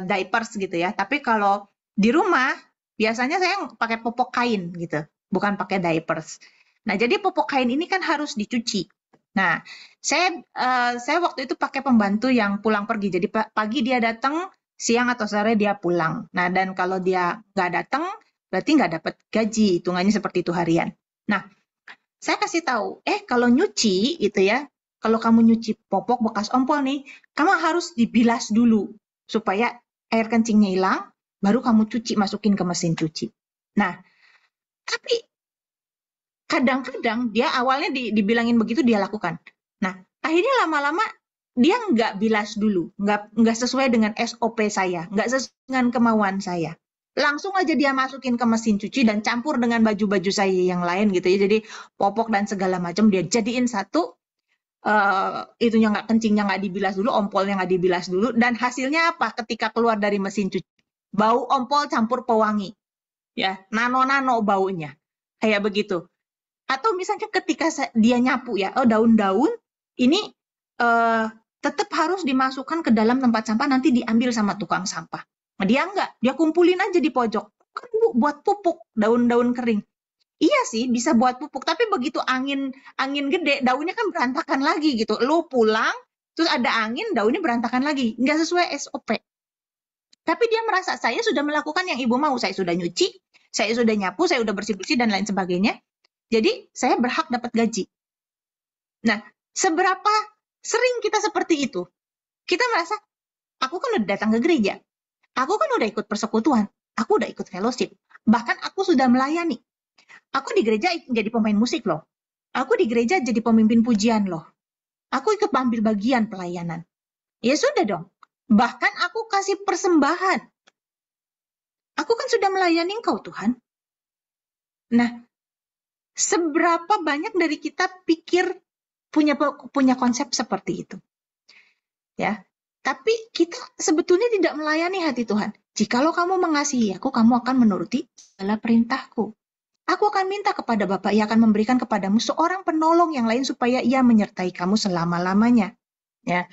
diapers gitu ya. Tapi kalau di rumah biasanya saya pakai popok kain gitu, bukan pakai diapers. Nah, jadi popok kain ini kan harus dicuci. Nah, saya waktu itu pakai pembantu yang pulang pergi. Jadi pagi dia datang, siang atau sore dia pulang. Nah, dan kalau dia nggak datang, berarti nggak dapat gaji, hitungannya seperti itu harian. Nah, saya kasih tahu, kalau nyuci gitu ya, kalau kamu nyuci popok bekas ompol nih, kamu harus dibilas dulu supaya air kencingnya hilang, baru kamu cuci, masukin ke mesin cuci. Nah, tapi kadang-kadang dia awalnya dibilangin begitu dia lakukan. Nah, akhirnya lama-lama dia nggak bilas dulu, nggak sesuai dengan SOP saya, nggak sesuai dengan kemauan saya. Langsung aja dia masukin ke mesin cuci dan campur dengan baju-baju saya yang lain gitu ya. Jadi popok dan segala macam dia jadiin satu, itunya nggak, kencingnya nggak dibilas dulu, ompolnya nggak dibilas dulu, dan hasilnya apa? Ketika keluar dari mesin cuci, bau ompol campur pewangi, ya, nano-nano baunya, kayak begitu. Atau misalnya ketika dia nyapu ya, daun-daun ini tetap harus dimasukkan ke dalam tempat sampah, nanti diambil sama tukang sampah. Nah, dia enggak, dia kumpulin aja di pojok. Kan buat pupuk daun-daun kering. Iya sih, bisa buat pupuk, tapi begitu angin gede, daunnya kan berantakan lagi gitu. Lu pulang, terus ada angin, daunnya berantakan lagi, nggak sesuai SOP. Tapi dia merasa, saya sudah melakukan yang ibu mau, saya sudah nyuci, saya sudah nyapu, saya sudah bersih-bersih, dan lain sebagainya. Jadi, saya berhak dapat gaji. Nah, seberapa sering kita seperti itu? Kita merasa, aku kan udah datang ke gereja, aku kan udah ikut persekutuan, aku udah ikut fellowship, bahkan aku sudah melayani. Aku di gereja jadi pemain musik loh. Aku di gereja jadi pemimpin pujian loh. Aku ikut ambil bagian pelayanan. Ya sudah dong. Bahkan aku kasih persembahan. Aku kan sudah melayani Engkau, Tuhan. Nah, seberapa banyak dari kita pikir punya konsep seperti itu? Ya. Tapi kita sebetulnya tidak melayani hati Tuhan. Jikalau kamu mengasihi aku, kamu akan menuruti segala perintahku. Aku akan minta kepada Bapa, ia akan memberikan kepadamu seorang penolong yang lain supaya ia menyertai kamu selama-lamanya. Ya,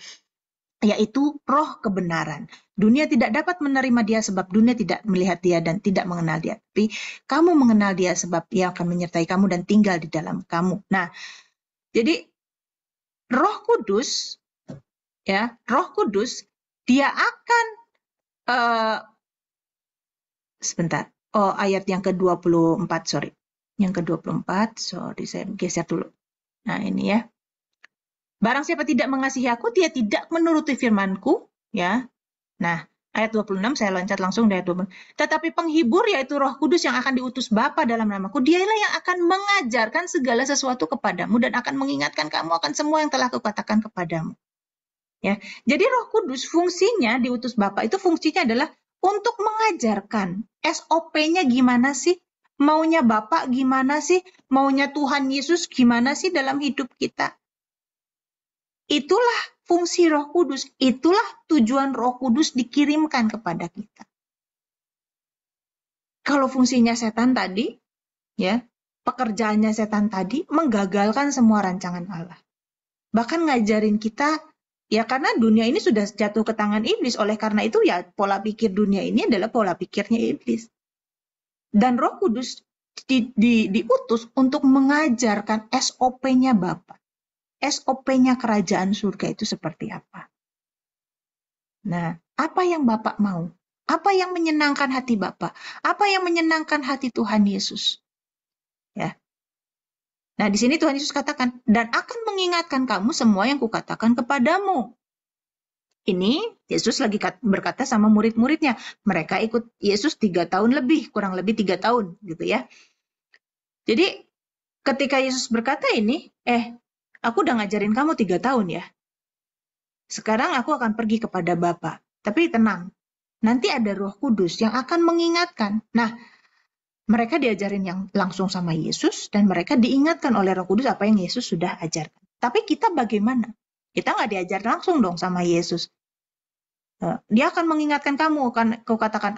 yaitu roh kebenaran. Dunia tidak dapat menerima dia sebab dunia tidak melihat dia dan tidak mengenal dia. Tapi kamu mengenal dia sebab ia akan menyertai kamu dan tinggal di dalam kamu. Nah, jadi Roh Kudus, ya, Roh Kudus, dia akan sebentar. Oh, ayat yang ke-24, sorry. Yang ke-24, sorry, saya geser dulu. Nah, ini ya. Barang siapa tidak mengasihi aku, dia tidak menuruti firmanku, ya. Nah, ayat 26, saya loncat langsung dari ayat 26. Tetapi penghibur, yaitu Roh Kudus yang akan diutus Bapa dalam namaku, dialah yang akan mengajarkan segala sesuatu kepadamu dan akan mengingatkan kamu akan semua yang telah kukatakan kepadamu. Ya, jadi Roh Kudus fungsinya diutus Bapa itu fungsinya adalah untuk mengajarkan SOP-nya gimana sih, maunya Bapa gimana sih, maunya Tuhan Yesus gimana sih dalam hidup kita. Itulah fungsi Roh Kudus, itulah tujuan Roh Kudus dikirimkan kepada kita. Kalau fungsinya setan tadi, ya, pekerjaannya setan tadi menggagalkan semua rancangan Allah. Bahkan ngajarin kita, ya karena dunia ini sudah jatuh ke tangan iblis, oleh karena itu ya pola pikir dunia ini adalah pola pikirnya iblis. Dan Roh Kudus diutus untuk mengajarkan SOP-nya Bapa. SOP-nya kerajaan surga itu seperti apa. Nah, apa yang Bapak mau? Apa yang menyenangkan hati Bapak? Apa yang menyenangkan hati Tuhan Yesus? Ya. Nah, di sini Tuhan Yesus katakan, dan akan mengingatkan kamu semua yang kukatakan kepadamu. Ini Yesus lagi berkata sama murid-muridnya. Mereka ikut Yesus 3 tahun lebih, kurang lebih 3 tahun gitu ya. Jadi ketika Yesus berkata ini, aku udah ngajarin kamu 3 tahun ya. Sekarang aku akan pergi kepada Bapa. Tapi tenang, nanti ada Roh Kudus yang akan mengingatkan. Nah, mereka diajarin yang langsung sama Yesus dan mereka diingatkan oleh Roh Kudus apa yang Yesus sudah ajarkan. Tapi kita bagaimana? Kita nggak diajar langsung dong sama Yesus. Dia akan mengingatkan kamu, kan kau katakan,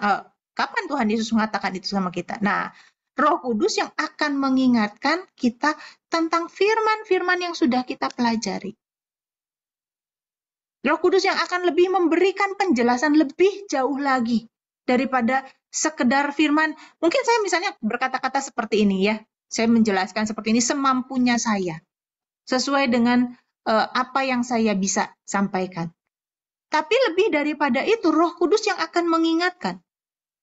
kapan Tuhan Yesus mengatakan itu sama kita? Nah, Roh Kudus yang akan mengingatkan kita tentang firman-firman yang sudah kita pelajari. Roh Kudus yang akan lebih memberikan penjelasan lebih jauh lagi daripada sekedar firman. Mungkin saya misalnya berkata-kata seperti ini ya. Saya menjelaskan seperti ini semampunya saya. Sesuai dengan apa yang saya bisa sampaikan. Tapi lebih daripada itu, Roh Kudus yang akan mengingatkan.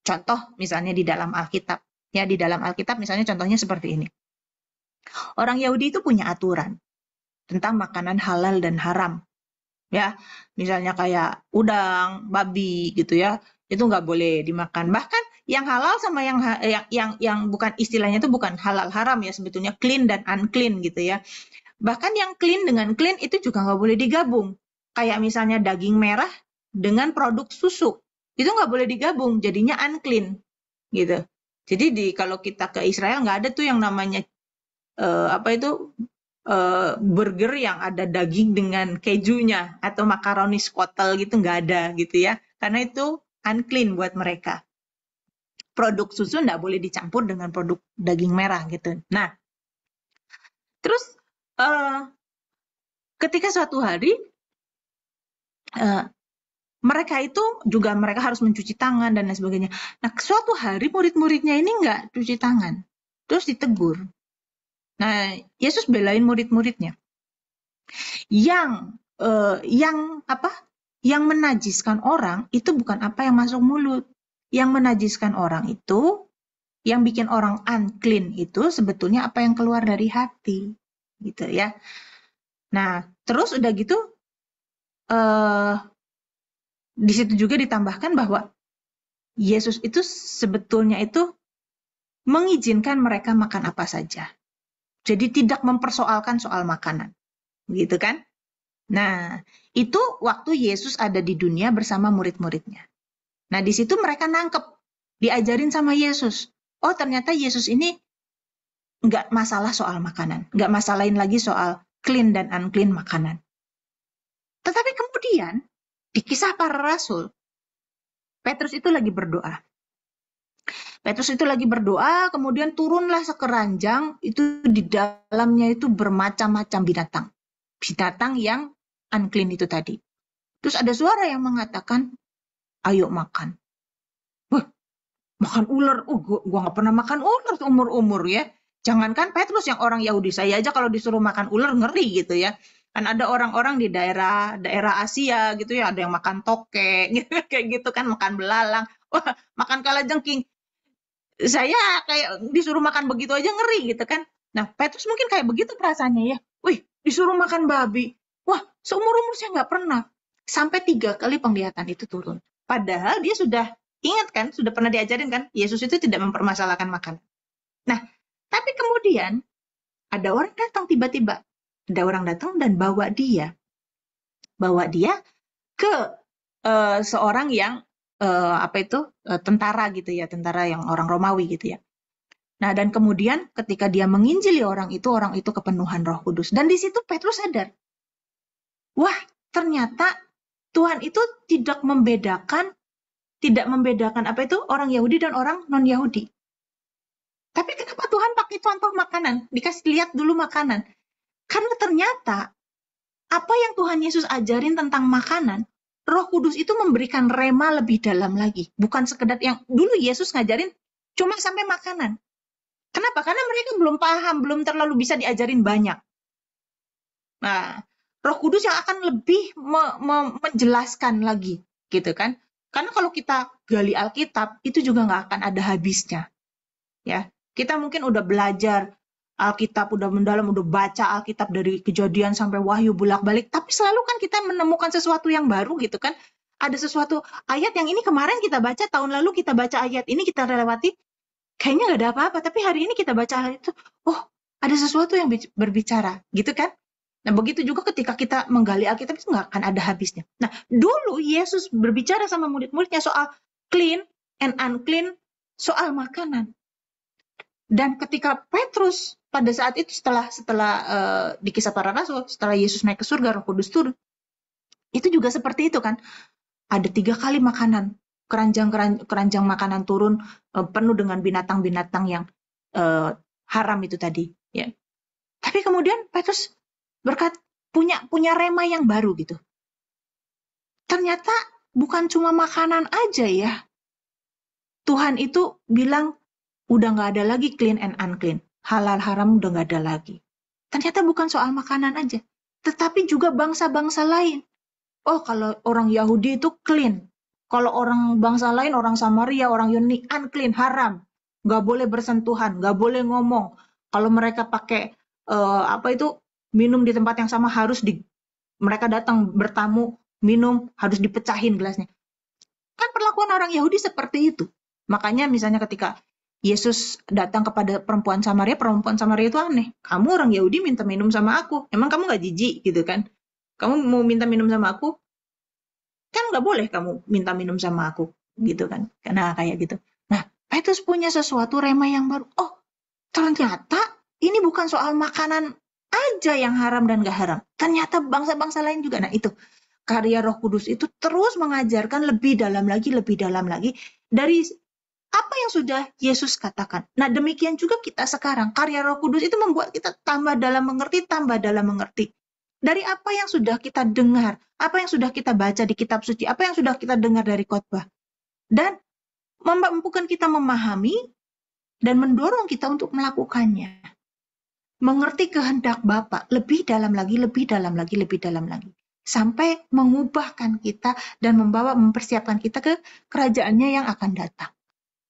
Contoh misalnya di dalam Alkitab. Ya, di dalam Alkitab misalnya contohnya seperti ini. Orang Yahudi itu punya aturan tentang makanan halal dan haram. Ya, misalnya kayak udang, babi gitu ya. Itu nggak boleh dimakan. Bahkan yang halal sama yang bukan, istilahnya itu bukan halal haram ya, sebetulnya clean dan unclean gitu ya. Bahkan yang clean dengan clean itu juga nggak boleh digabung. Kayak misalnya daging merah dengan produk susu. Itu nggak boleh digabung, jadinya unclean gitu. Jadi kalau kita ke Israel nggak ada tuh yang namanya burger yang ada daging dengan kejunya atau makaroni skotel gitu, nggak ada gitu ya. Karena itu unclean buat mereka. Produk susu nggak boleh dicampur dengan produk daging merah gitu. Nah, terus ketika suatu hari mereka itu juga harus mencuci tangan dan lain sebagainya. Nah, suatu hari murid-muridnya ini nggak cuci tangan, terus ditegur. Nah, Yesus belain murid-muridnya. Yang yang apa? Yang menajiskan orang itu bukan apa yang masuk mulut. Yang menajiskan orang itu, yang bikin orang unclean itu sebetulnya apa yang keluar dari hati, gitu ya. Nah, terus udah gitu, di situ juga ditambahkan bahwa Yesus itu sebetulnya itu mengizinkan mereka makan apa saja. Jadi tidak mempersoalkan soal makanan, gitu kan? Nah, itu waktu Yesus ada di dunia bersama murid-muridnya. Nah, di situ mereka nangkep, diajarin sama Yesus. Oh, ternyata Yesus ini nggak masalah soal makanan, nggak masalahin lagi soal clean dan unclean makanan. Tetapi kemudian, di kisah para rasul, Petrus itu lagi berdoa. Petrus itu lagi berdoa, kemudian turunlah sekeranjang, itu di dalamnya itu bermacam-macam binatang. Binatang yang unclean itu tadi. Terus ada suara yang mengatakan, ayo makan. Wah, makan ular. Oh, gua nggak pernah makan ular seumur-umur ya. Jangankan Petrus yang orang Yahudi, saya aja kalau disuruh makan ular ngeri gitu ya. Kan ada orang-orang di daerah Asia gitu ya, ada yang makan toke, gitu, kayak gitu kan, makan belalang. Wah, makan kalajengking. Saya kayak disuruh makan begitu aja ngeri gitu kan. Nah, Petrus mungkin kayak begitu perasaannya ya. Wih, disuruh makan babi. Wah, seumur-umur saya nggak pernah. Sampai 3 kali penglihatan itu turun. Padahal dia sudah ingat kan, sudah pernah diajarin kan, Yesus itu tidak mempermasalahkan makan. Nah, tapi kemudian ada orang datang tiba-tiba. Ada orang datang dan bawa dia ke seorang yang tentara gitu ya, tentara yang orang Romawi gitu ya. Nah, dan kemudian ketika dia menginjili orang itu kepenuhan Roh Kudus. Dan di situ Petrus sadar, wah, ternyata Tuhan itu tidak membedakan orang Yahudi dan orang non-Yahudi. Tapi kenapa Tuhan pakai contoh makanan? Dikasih lihat dulu makanan. Karena ternyata apa yang Tuhan Yesus ajarin tentang makanan, Roh Kudus itu memberikan rema lebih dalam lagi. Bukan sekedar yang dulu Yesus ngajarin cuma sampai makanan. Kenapa? Karena mereka belum paham, belum terlalu bisa diajarin banyak. Nah, Roh Kudus yang akan lebih menjelaskan lagi, gitu kan? Karena kalau kita gali Alkitab, itu juga nggak akan ada habisnya. Ya, kita mungkin udah belajar Alkitab, udah mendalam, udah baca Alkitab dari Kejadian sampai Wahyu bolak-balik, tapi selalu kan kita menemukan sesuatu yang baru gitu kan. Ada sesuatu ayat yang ini kemarin kita baca, tahun lalu kita baca ayat ini, kita lewati, kayaknya nggak ada apa-apa, tapi hari ini kita baca ayat itu, oh ada sesuatu yang berbicara, gitu kan. Nah, begitu juga ketika kita menggali Alkitab itu nggak akan ada habisnya. Nah, dulu Yesus berbicara sama murid-muridnya soal clean and unclean, soal makanan. Dan ketika Petrus pada saat itu setelah di kisah para rasul, setelah Yesus naik ke surga, Roh Kudus turun, itu juga seperti itu kan. Ada 3 kali makanan, keranjang makanan turun penuh dengan binatang-binatang yang haram itu tadi. Ya. Tapi kemudian Petrus punya rema yang baru gitu. Ternyata bukan cuma makanan aja ya. Tuhan itu bilang udah nggak ada lagi clean and unclean. Halal haram udah nggak ada lagi. Ternyata bukan soal makanan aja. Tetapi juga bangsa-bangsa lain. Oh, kalau orang Yahudi itu clean. Kalau orang bangsa lain, orang Samaria, orang Yunani, unclean, haram. Nggak boleh bersentuhan, nggak boleh ngomong. Kalau mereka pakai minum di tempat yang sama mereka datang bertamu, minum, harus dipecahin gelasnya. Kan perlakuan orang Yahudi seperti itu. Makanya misalnya ketika Yesus datang kepada perempuan Samaria itu aneh. Kamu orang Yahudi minta minum sama aku. Emang kamu nggak jijik gitu kan? Kamu mau minta minum sama aku? Kan nggak boleh kamu minta minum sama aku. Gitu kan? Karena kayak gitu. Nah, Petrus punya sesuatu rema yang baru. Oh, ternyata ini bukan soal makanan aja yang haram dan gak haram. Ternyata bangsa-bangsa lain juga. Nah, itu karya Roh Kudus itu terus mengajarkan lebih dalam lagi dari apa yang sudah Yesus katakan. Nah, demikian juga kita sekarang. Karya Roh Kudus itu membuat kita tambah dalam mengerti. Dari apa yang sudah kita dengar, apa yang sudah kita baca di kitab suci, apa yang sudah kita dengar dari khotbah. Dan memampukan kita memahami dan mendorong kita untuk melakukannya. Mengerti kehendak Bapa lebih dalam lagi. sampai mengubahkan kita dan mempersiapkan kita ke kerajaannya yang akan datang.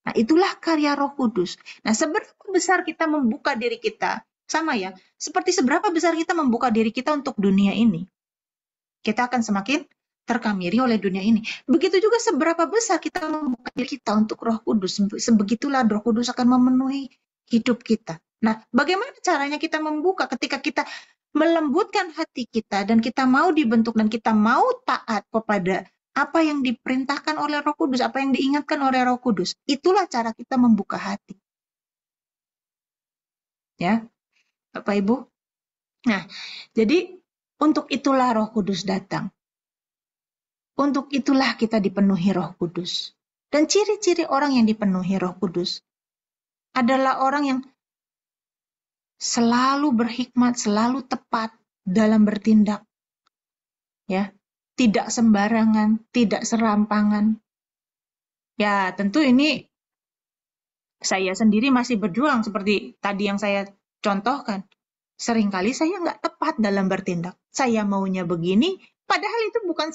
Nah, itulah karya Roh Kudus. Nah, seberapa besar kita membuka diri kita, sama ya, seperti seberapa besar kita membuka diri kita untuk dunia ini, kita akan semakin terkamiri oleh dunia ini. Begitu juga seberapa besar kita membuka diri kita untuk Roh Kudus, sebegitulah Roh Kudus akan memenuhi hidup kita. Nah, bagaimana caranya kita membuka ketika kita melembutkan hati kita dan kita mau dibentuk dan kita mau taat kepada apa yang diperintahkan oleh Roh Kudus, apa yang diingatkan oleh Roh Kudus. Itulah cara kita membuka hati. Ya, Bapak Ibu. Nah, jadi untuk itulah Roh Kudus datang. Untuk itulah kita dipenuhi Roh Kudus. Dan ciri-ciri orang yang dipenuhi Roh Kudus adalah orang yang selalu berhikmat, selalu tepat dalam bertindak. Ya, tidak sembarangan, tidak serampangan. Ya, tentu ini saya sendiri masih berjuang seperti tadi yang saya contohkan. Seringkali saya nggak tepat dalam bertindak. Saya maunya begini, padahal itu bukan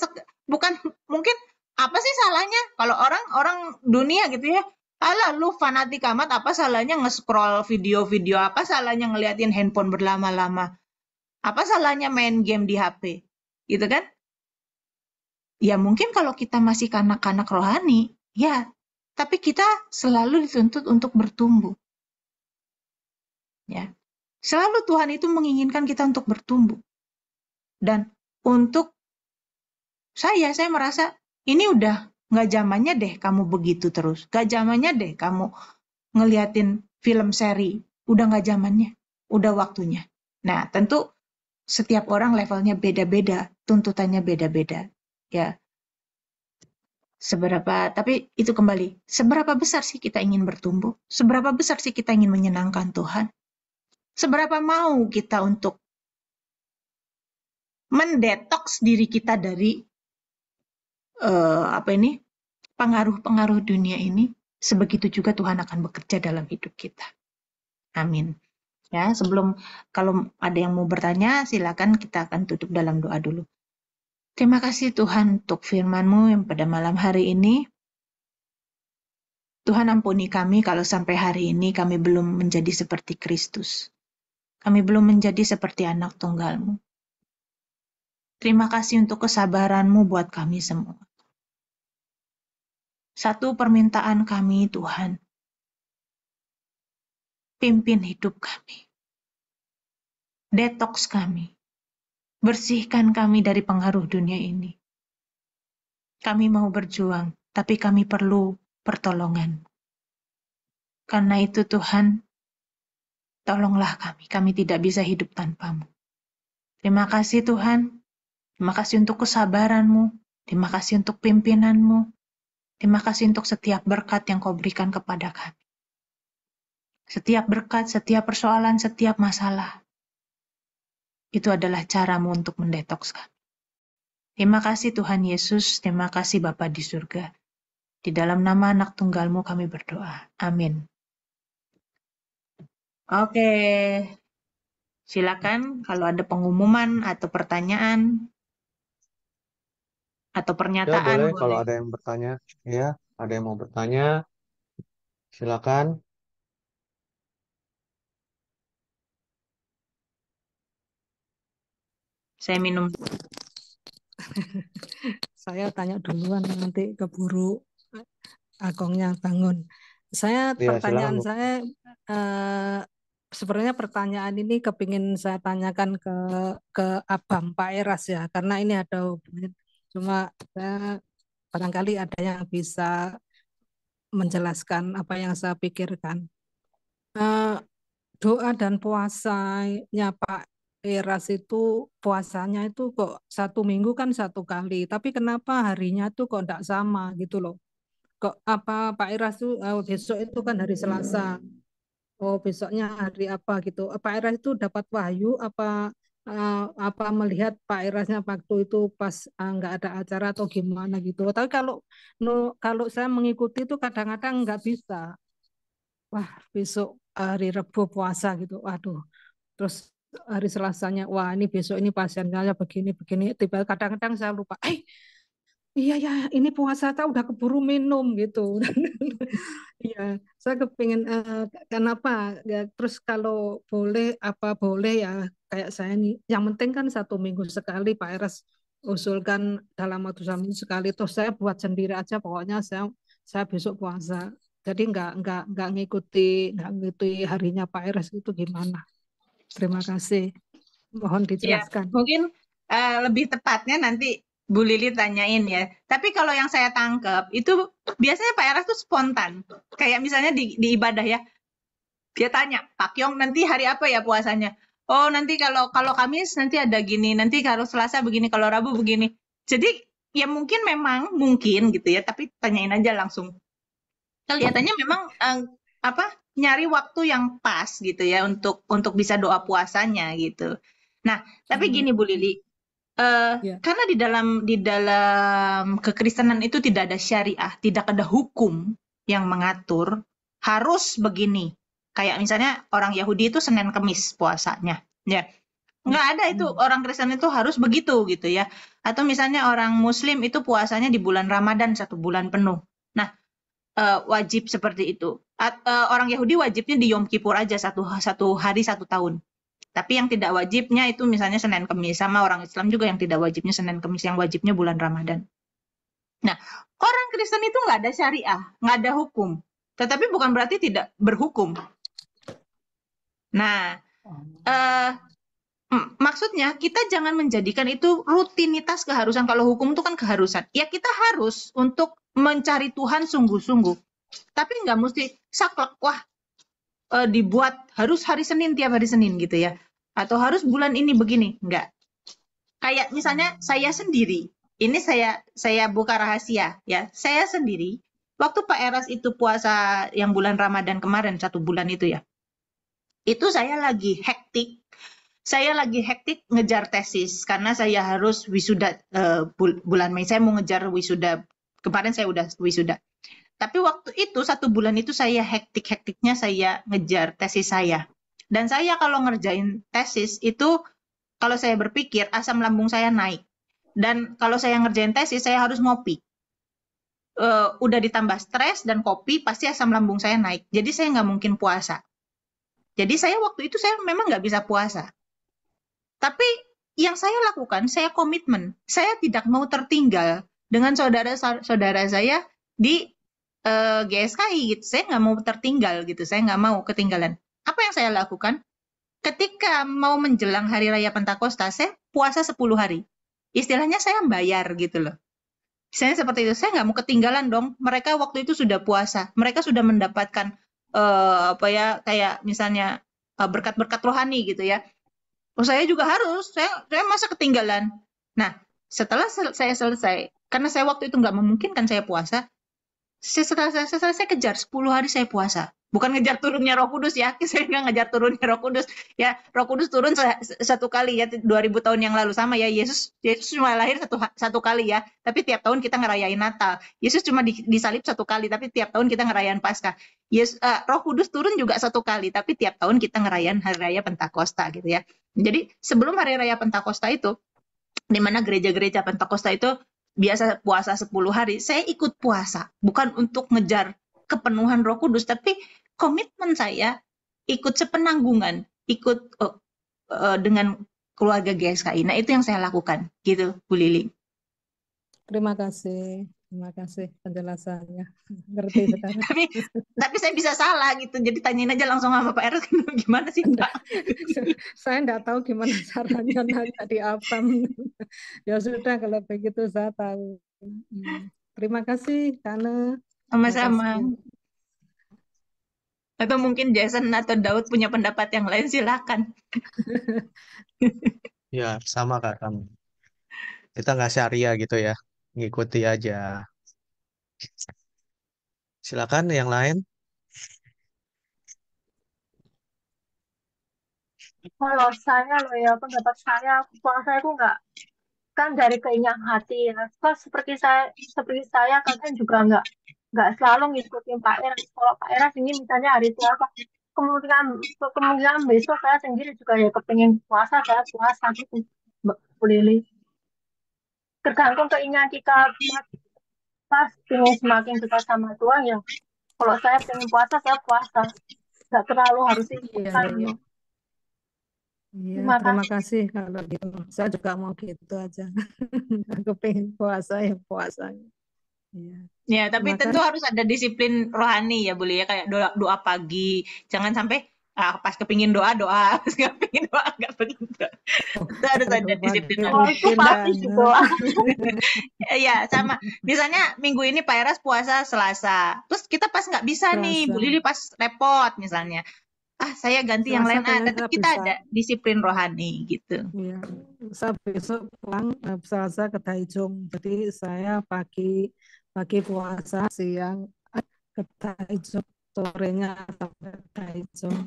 mungkin apa sih salahnya kalau orang dunia gitu ya. Alah lu fanatik amat, apa salahnya nge-scroll video-video, apa salahnya ngeliatin handphone berlama-lama, apa salahnya main game di HP, gitu kan? Ya mungkin kalau kita masih kanak-kanak rohani, ya, tapi kita selalu dituntut untuk bertumbuh. Ya. Selalu Tuhan itu menginginkan kita untuk bertumbuh. Dan untuk saya merasa ini udah nggak zamannya deh kamu begitu terus. Nggak zamannya deh kamu ngeliatin film seri. Udah nggak zamannya. Udah waktunya. Nah, tentu setiap orang levelnya beda-beda. Tuntutannya beda-beda. Ya. Tapi itu kembali. Seberapa besar sih kita ingin bertumbuh? Seberapa besar sih kita ingin menyenangkan Tuhan? Seberapa mau kita untuk mendetoks diri kita dari pengaruh-pengaruh dunia ini, sebegitu juga Tuhan akan bekerja dalam hidup kita. Amin. Ya, kalau ada yang mau bertanya, silakan kita akan tutup dalam doa dulu. Terima kasih Tuhan untuk firman-Mu yang pada malam hari ini. Tuhan ampuni kami kalau sampai hari ini kami belum menjadi seperti Kristus. Kami belum menjadi seperti anak tunggal-Mu. Terima kasih untuk kesabaran-Mu buat kami semua. Satu permintaan kami, Tuhan, pimpin hidup kami, detoks kami, bersihkan kami dari pengaruh dunia ini. Kami mau berjuang, tapi kami perlu pertolongan. Karena itu Tuhan, tolonglah kami tidak bisa hidup tanpa-Mu. Terima kasih Tuhan, terima kasih untuk kesabaran-Mu, terima kasih untuk pimpinan-Mu, terima kasih untuk setiap berkat yang Kau berikan kepada kami. Setiap berkat, setiap persoalan, setiap masalah, itu adalah cara-Mu untuk mendetoks kami. Terima kasih Tuhan Yesus, terima kasih Bapa di surga. Di dalam nama anak tunggal-Mu kami berdoa. Amin. Oke, silakan kalau ada pengumuman atau pertanyaan atau pernyataan. Ya boleh, kalau ada yang bertanya, ya, ada yang mau bertanya, silakan. Saya minum. Saya tanya duluan nanti keburu Agongnya bangun. Pertanyaan silakan, saya sebenarnya pertanyaan ini kepingin saya tanyakan ke Abang Pak Eras ya, karena ini ada hubungan. Cuma saya barangkali ada yang bisa menjelaskan apa yang saya pikirkan. Doa dan puasanya Pak Eras itu puasanya itu kok 1 minggu kan 1 kali, tapi kenapa harinya tuh kok enggak sama gitu loh. Kok apa Pak Eras tuh besok itu kan hari Selasa. Oh, besoknya hari apa gitu. Pak Eras itu dapat wahyu apa melihat Pak Erasnya waktu itu pas nggak ada acara atau gimana gitu. Tapi kalau saya mengikuti itu kadang-kadang nggak bisa. Wah, besok hari Rebo puasa gitu. Waduh. Terus hari Selasanya, wah ini besok ini pasien saya begini begini, tiba kadang-kadang saya lupa, iya ya ini puasa saya udah keburu minum gitu. Iya, saya kepingin kenapa ya, terus kalau boleh apa boleh ya, kayak saya nih, yang penting kan 1 minggu sekali Pak Eras usulkan, dalam waktu 1 minggu sekali, terus saya buat sendiri aja, pokoknya saya besok puasa, jadi nggak ngikuti harinya Pak Eras itu gimana. Terima kasih, mohon Ya, dijelaskan. mungkin lebih tepatnya nanti Bu Lili tanyain ya. Tapi kalau yang saya tangkap itu biasanya Pak Eras tuh spontan. Kayak misalnya di ibadah ya, dia tanya, Pak Kyong nanti hari apa ya puasanya? Oh nanti kalau kalau Kamis nanti ada gini, nanti kalau Selasa begini, kalau Rabu begini. Jadi ya mungkin gitu ya, tapi tanyain aja langsung. Kelihatannya memang apa nyari waktu yang pas gitu ya untuk bisa doa puasanya gitu. Nah, tapi Hmm, gini Bu Lili, ya. karena di dalam kekristenan itu tidak ada syariah, tidak ada hukum yang mengatur harus begini. Kayak misalnya orang Yahudi itu Senin Kemis puasanya, ya. Nggak ada itu Hmm. orang Kristen itu harus begitu gitu ya. Atau misalnya orang Muslim itu puasanya di bulan Ramadan 1 bulan penuh. Nah, wajib seperti itu. Orang Yahudi wajibnya di Yom Kippur aja satu hari 1 tahun. Tapi yang tidak wajibnya itu misalnya Senin Kemis, sama orang Islam juga yang tidak wajibnya Senin Kemis, yang wajibnya bulan Ramadan. Nah, orang Kristen itu nggak ada syariah, nggak ada hukum. Tetapi bukan berarti tidak berhukum. Nah, eh, maksudnya kita jangan menjadikan itu rutinitas keharusan. Kalau hukum itu kan keharusan. Ya kita harus untuk mencari Tuhan sungguh-sungguh. Tapi nggak mesti saklek, wah dibuat harus hari Senin tiap hari Senin gitu ya. Atau harus bulan ini begini, enggak. Kayak misalnya saya sendiri, ini saya buka rahasia ya. Saya sendiri waktu Pak Eras itu puasa yang bulan Ramadan kemarin 1 bulan itu ya. Itu saya lagi hektik. Saya lagi hektik ngejar tesis karena saya harus wisuda bulan Mei. Saya mau ngejar wisuda. Kemarin saya udah wisuda. Tapi waktu itu 1 bulan itu saya hektik-hektiknya saya ngejar tesis saya. Dan saya kalau ngerjain tesis itu kalau saya berpikir asam lambung saya naik. Dan kalau saya ngerjain tesis saya harus ngopi. Udah ditambah stres dan kopi pasti asam lambung saya naik. Jadi saya nggak mungkin puasa. Jadi saya waktu itu saya memang nggak bisa puasa. Tapi yang saya lakukan, saya komitmen. Saya tidak mau tertinggal dengan saudara-saudara saya di GSKI gitu. Saya nggak mau tertinggal gitu. Saya nggak mau ketinggalan. Apa yang saya lakukan? Ketika mau menjelang Hari Raya Pentakosta, saya puasa 10 hari. Istilahnya saya bayar gitu loh. Saya seperti itu. Saya nggak mau ketinggalan dong. Mereka waktu itu sudah puasa. Mereka sudah mendapatkan apa ya kayak misalnya berkat-berkat rohani gitu ya. Oh, saya juga harus. Saya masa ketinggalan. Nah, setelah saya selesai, karena saya waktu itu nggak memungkinkan saya puasa, setelah saya selesai saya kejar 10 hari saya puasa. Bukan ngejar turunnya Roh Kudus ya, saya nggak ngejar turunnya Roh Kudus. Ya, Roh Kudus turun 1 kali ya 2000 tahun yang lalu sama ya. Yesus cuma lahir satu kali ya, tapi tiap tahun kita ngerayain Natal. Yesus cuma disalib 1 kali, tapi tiap tahun kita ngerayain Paskah. Roh Kudus turun juga 1 kali, tapi tiap tahun kita ngerayain Hari Raya Pentakosta gitu ya. Jadi sebelum Hari Raya Pentakosta itu, di mana gereja-gereja Pentakosta itu biasa puasa 10 hari, saya ikut puasa. Bukan untuk ngejar kepenuhan Roh Kudus, tapi komitmen saya ikut sepenanggungan, ikut dengan keluarga GSKI. Nah, itu yang saya lakukan, gitu, Bu Lili. Terima kasih penjelasannya. Ngerti sekarang. tapi tapi saya bisa salah gitu, jadi tanyain aja langsung sama Pak Eros, gimana sih Enggak, Pak? saya enggak tahu gimana caranya nanya di Apam. Ya sudah kalau begitu saya tahu. Terima kasih karena atas Sama-sama. Atau mungkin Jason atau Daud punya pendapat yang lain, silakan. Ya, sama Kak kamu. Kita nggak syariah gitu ya. Ngikuti aja. Silakan yang lain. Kalau saya loh ya, pendapat saya, puasa itu nggak kan dari keinginan hati ya. Kok seperti saya kadang juga nggak selalu ngikutin Pak Eras. Kalau Pak Eras ini misalnya hari puasa, kemungkinan kemungkinan besok saya sendiri juga ya kepingin puasa, saya puasa gitu, Mbak Lili. Tergantung keinginan kita pas ingin semakin dekat sama Tuhan ya. Kalau saya pengen puasa, saya puasa. Nggak terlalu harus Iya, ikutan iya, iya. loh. Iya, Terima terima kasih. kasih kalau gitu. Saya juga mau gitu aja. Aku pengen puasa ya puasa. Iya, Ya, tapi terima tentu kasih. harus ada disiplin rohani ya, boleh ya, kayak doa doa pagi. Jangan sampai pas kepingin doa doa, pas kepingin doa nggak pengen doa. Oh, Itu harus kalau ada disiplin pagi Oh, rohani. itu rutin pasti kan. juga. Ya, sama. Misalnya minggu ini Pak Eras puasa Selasa. Terus kita pas nggak bisa nih, Bu Selasa. Lili pas repot misalnya. Saya ganti yang Selasa lain. kayaknya Tetap saya kita bisa. ada disiplin rohani gitu. Iya, saya besok pulang Selasa ke Taichung. Jadi saya pagi pagi puasa, siang ke Taichung, sorenya sampai Taichung.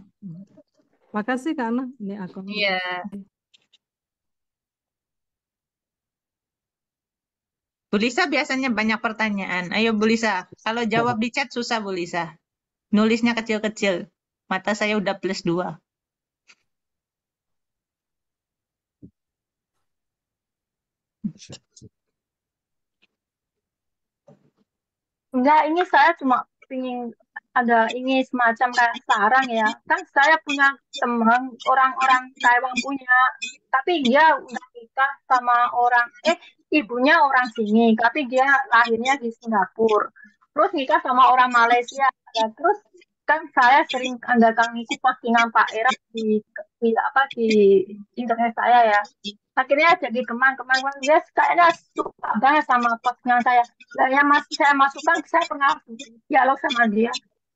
Makasih karena ini aku. Iya. Bu Lisa biasanya banyak pertanyaan. Ayo Bu Lisa, kalau jawab di chat susah Bu Lisa. Nulisnya kecil-kecil. Mata saya udah +2. Enggak, ini saya cuma ingin ada ini semacam kayak saran ya. Kan saya punya teman orang-orang Taiwan punya, tapi dia udah nikah sama orang, ibunya orang sini, tapi dia lahirnya di Singapura. Terus nikah sama orang Malaysia. Ya, terus kan saya sering adakan ngisi postingan Pak Era di apa di internet saya ya. Akhirnya jadi teman-teman dia kayaknya suka banget sama postingan saya. Nah, yang saya masukkan, saya pernah dialog sama dia.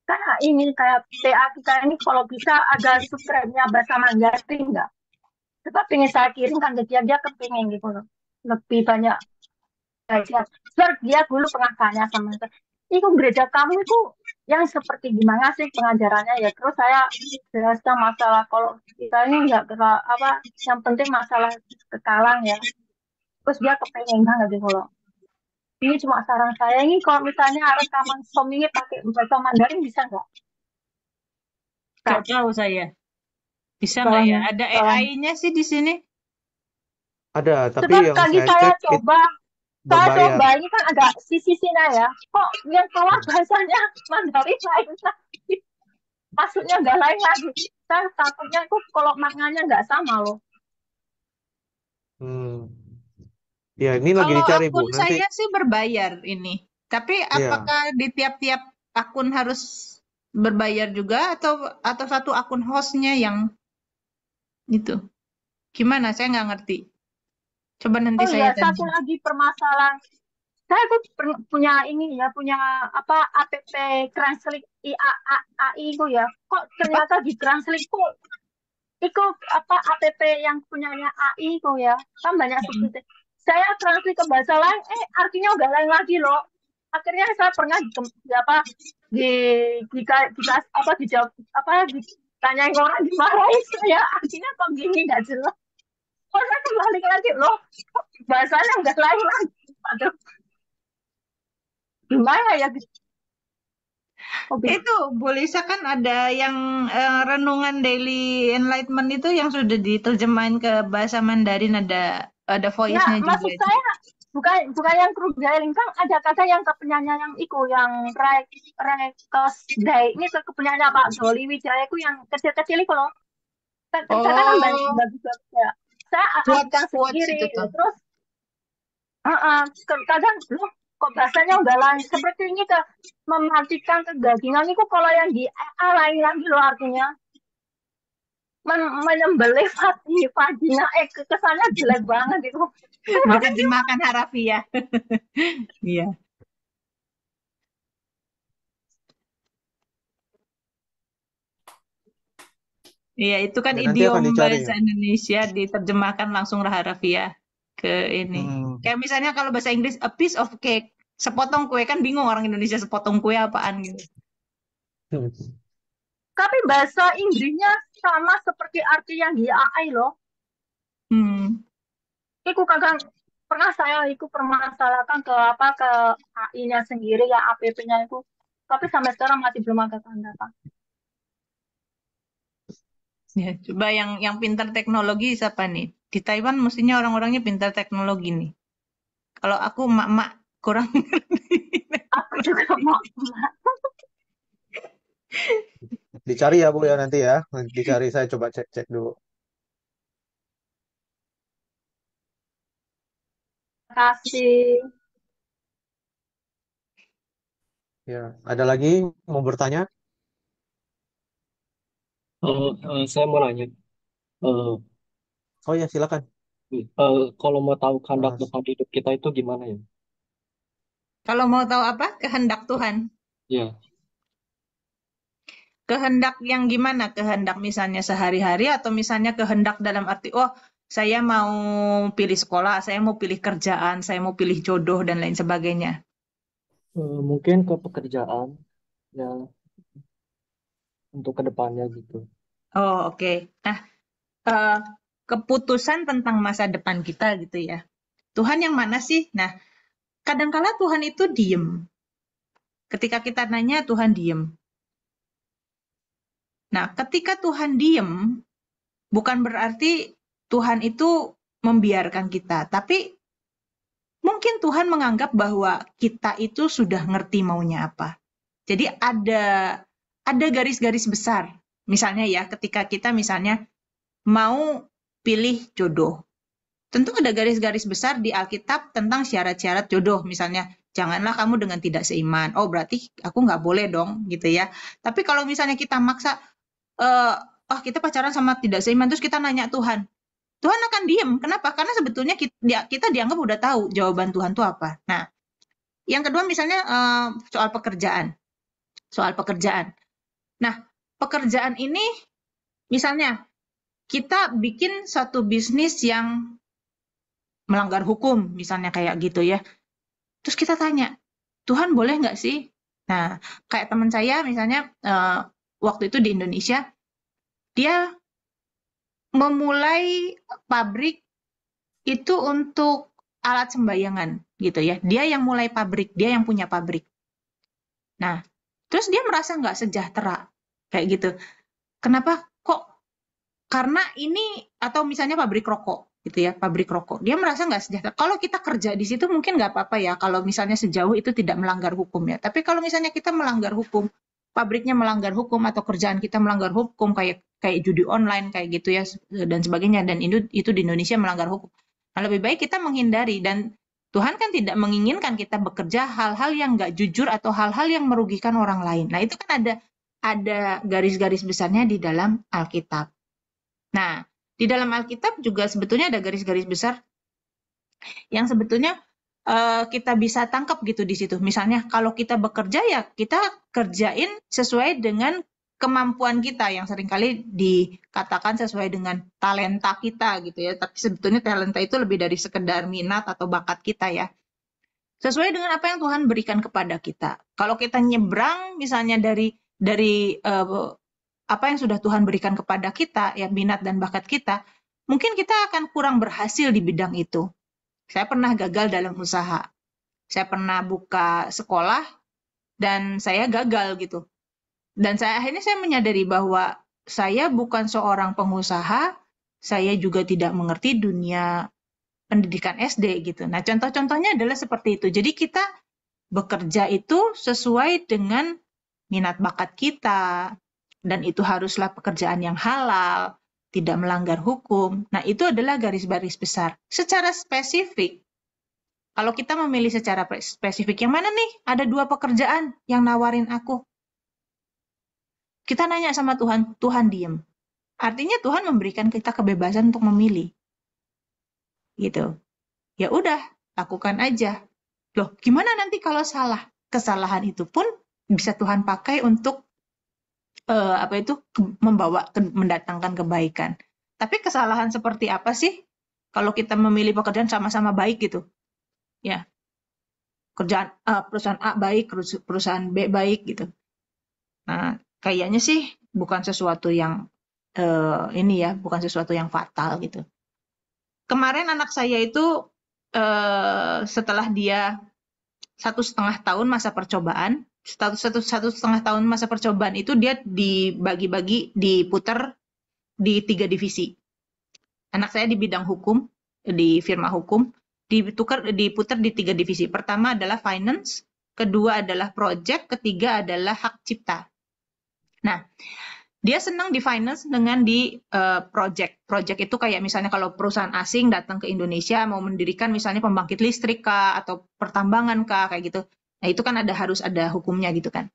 Kayak ini, kayak TA kita ini kalau bisa ada subscribe-nya bahasa Mandarin enggak? Sebab ingin saya kirimkan ke dia kepingin gitu loh. Lebih banyak belajar. Sebab dia dulu pernah tanya sama saya, itu gereja kamu itu yang seperti gimana sih pengajarannya ya? Terus saya jelaskan masalah kalau kita ini enggak apa, yang penting masalah kekalan ya. Terus dia kepengen banget gitu loh. Ini cuma saran saya ini kalau misalnya rekaman Som ini pakai bahasa Mandarin bisa nggak? Gak Kak, tahu saya. Bisa nggak ya? tolong, Ada tolong. AI-nya sih di sini. Ada, tapi Sebab yang tadi saya saya cek itu berbayar. coba ini kan ada sisi-sisinya ya. Kok yang keluar bahasanya Mandarin lain lagi, maksudnya nggak lain lagi. Saya takutnya itu kalau maknanya nggak sama loh. Hmm. Ya, ini lagi Kalau dicari, Bu. akun Nanti, saya sih berbayar ini. Tapi ya. apakah di tiap-tiap akun harus berbayar juga atau satu akun hostnya yang itu? Gimana? Saya nggak ngerti. Coba nanti Oh saya iya, tanya. satu lagi permasalahan. Saya tuh punya ini ya, punya apa app Translate AI itu ya. Kok Apa? ternyata di Translate kok itu apa app yang punyanya AI itu ya. Kan banyak Mm. subtitle. Saya translate ke bahasa lain, artinya udah lain lagi loh. Akhirnya saya pernah di apa di apa dijawab apa ditanyain orang dimarahin saya artinya kok gini nggak jelas. Kok saya kembali lagi loh, kok bahasanya udah lain lagi. Aduh, gimana ya? Oh, Itu Bu Lisa kan ada yang renungan Daily Enlightenment itu yang sudah diterjemahin ke bahasa Mandarin, ada ya, voice-nya juga maksud itu. saya bukan bukan yang kru dialing kan ada kata yang kepenyanyi yang itu yang rekos day ini ke kepenyanyi Pak Doli Wijaya itu yang kecil-kecil itu loh. Saya kan banyak Oh, bagus-bagus ya. Saya quotes artikan quotes sendiri itu tuh. terus kadang loh kok bahasanya udah lain seperti ini ke mematikan kegagingan itu kalau yang di A lain lagi loh artinya menyembelih paginya kesannya jelek banget itu. Makanya Diterjemahkan harafiah. Iya. Iya, itu kan Ya, nanti idiom akan dicari bahasa ya. Indonesia diterjemahkan langsung harafiah ke ini. Hmm. Kayak misalnya kalau bahasa Inggris a piece of cake, sepotong kue, kan bingung orang Indonesia sepotong kue apaan gitu. tapi bahasa Inggrisnya sama seperti arti yang di AI loh. Hmm. Iku kadang pernah saya ikut permasalahkan ke apa ke AI-nya sendiri ya app-nya itu. Tapi sampai sekarang masih belum ada tanda-tanda. Ya, coba yang pintar teknologi siapa nih? Di Taiwan mestinya orang-orangnya pintar teknologi nih. Kalau aku emak-emak kurang ngerti. Aku juga mau. Dicari ya Bu ya nanti ya. Nanti dicari, saya coba cek-cek dulu. Kasih. Ya, ada lagi mau bertanya? Saya mau nanya, eh, Oh ya, silakan. kalau mau tahu kehendak Eh, Tuhan hidup kita itu gimana ya? Kalau mau tahu apa? Kehendak Tuhan. Ya, Kehendak yang gimana? Kehendak misalnya sehari-hari atau misalnya kehendak dalam arti, oh saya mau pilih sekolah, saya mau pilih kerjaan, saya mau pilih jodoh dan lain sebagainya. mungkin ke pekerjaan ya untuk kedepannya gitu. Oh, oke. Nah, eh, keputusan tentang masa depan kita gitu ya. Tuhan yang mana sih? Nah, kadangkala Tuhan itu diem. Ketika kita nanya, Tuhan diem. Nah, ketika Tuhan diem, bukan berarti Tuhan itu membiarkan kita, tapi mungkin Tuhan menganggap bahwa kita itu sudah ngerti maunya apa. Jadi ada garis-garis besar. Misalnya ya, ketika kita misalnya mau pilih jodoh. Tentu ada garis-garis besar di Alkitab tentang syarat-syarat jodoh. Misalnya, janganlah kamu dengan tidak seiman. Oh, berarti aku nggak boleh dong, gitu ya. Tapi kalau misalnya kita maksa, kita pacaran sama tidak seiman, terus kita nanya Tuhan, Tuhan akan diem. Kenapa? Karena sebetulnya kita dianggap udah tahu jawaban Tuhan itu apa. Nah, yang kedua misalnya soal pekerjaan. Soal pekerjaan. Nah, pekerjaan ini misalnya kita bikin satu bisnis yang melanggar hukum, misalnya kayak gitu ya. Terus kita tanya, Tuhan boleh nggak sih? Nah, kayak teman saya misalnya waktu itu di Indonesia, dia memulai pabrik itu untuk alat sembayangan gitu ya. Dia yang mulai pabrik, dia yang punya pabrik. Nah, terus dia merasa nggak sejahtera kayak gitu. Kenapa? Kok? Karena ini atau misalnya pabrik rokok gitu ya, pabrik rokok. Dia merasa nggak sejahtera. Kalau kita kerja di situ mungkin nggak apa-apa ya, kalau misalnya sejauh itu tidak melanggar hukum ya. Tapi kalau misalnya kita melanggar hukum, pabriknya melanggar hukum atau kerjaan kita melanggar hukum kayak kayak judi online kayak gitu ya dan sebagainya dan itu di Indonesia melanggar hukum. Nah, lebih baik kita menghindari dan Tuhan kan tidak menginginkan kita bekerja hal-hal yang nggak jujur atau hal-hal yang merugikan orang lain. Nah, itu kan ada garis-garis besarnya di dalam Alkitab. Nah, di dalam Alkitab juga sebetulnya ada garis-garis besar yang sebetulnya kita bisa tangkap gitu di situ. Misalnya kalau kita bekerja ya kita kerjain sesuai dengan kemampuan kita yang seringkali dikatakan sesuai dengan talenta kita gitu ya. Tapi sebetulnya talenta itu lebih dari sekedar minat atau bakat kita ya. Sesuai dengan apa yang Tuhan berikan kepada kita. Kalau kita nyebrang misalnya dari apa yang sudah Tuhan berikan kepada kita, ya minat dan bakat kita, mungkin kita akan kurang berhasil di bidang itu. Saya pernah gagal dalam usaha. Saya pernah buka sekolah dan saya gagal gitu. Dan akhirnya saya menyadari bahwa saya bukan seorang pengusaha, saya juga tidak mengerti dunia pendidikan SD gitu. Nah, contoh-contohnya adalah seperti itu. Jadi kita bekerja itu sesuai dengan minat bakat kita, dan itu haruslah pekerjaan yang halal, tidak melanggar hukum. Nah, itu adalah garis-garis besar. Secara spesifik, kalau kita memilih secara spesifik, yang mana nih? Ada 2 pekerjaan yang nawarin aku. Kita nanya sama Tuhan, Tuhan diem. Artinya Tuhan memberikan kita kebebasan untuk memilih. Gitu. Ya udah, lakukan aja. Loh, gimana nanti kalau salah? Kesalahan itu pun bisa Tuhan pakai untuk mendatangkan kebaikan. Tapi kesalahan seperti apa sih kalau kita memilih pekerjaan sama-sama baik gitu? Ya, perusahaan A baik, perusahaan B baik gitu. Nah, kayaknya sih bukan sesuatu yang bukan sesuatu yang fatal gitu. Kemarin anak saya itu setelah dia 1,5 tahun masa percobaan, 1,5 tahun masa percobaan itu dia dibagi-bagi, diputer di 3 divisi. Anak saya di bidang hukum, di firma hukum, diputar di 3 divisi. Pertama adalah finance, kedua adalah project, ketiga adalah hak cipta. Nah, dia senang di finance dengan di project. Project itu kayak misalnya kalau perusahaan asing datang ke Indonesia mau mendirikan misalnya pembangkit listrik kah atau pertambangan kah kayak gitu. Nah, itu kan harus ada hukumnya gitu kan.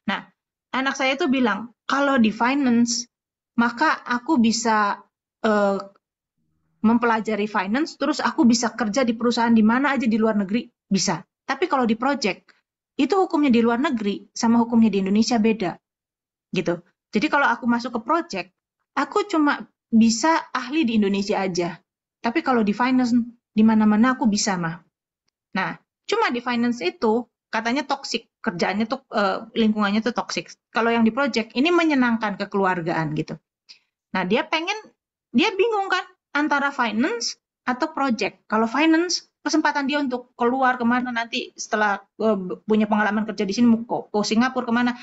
Nah, anak saya itu bilang, kalau di finance maka aku bisa mempelajari finance terus aku bisa kerja di perusahaan di mana aja di luar negeri bisa. Tapi kalau di project itu hukumnya di luar negeri sama hukumnya di Indonesia beda. Gitu. Jadi kalau aku masuk ke project, aku cuma bisa ahli di Indonesia aja. Tapi kalau di finance, di mana-mana aku bisa, mah. Nah, cuma di finance itu katanya toksik, kerjaannya tuh lingkungannya tuh toksik. Kalau yang di project ini menyenangkan kekeluargaan gitu. Nah, dia bingung kan antara finance atau project. Kalau finance kesempatan dia untuk keluar kemana nanti setelah punya pengalaman kerja di sini mau ke Singapura kemana,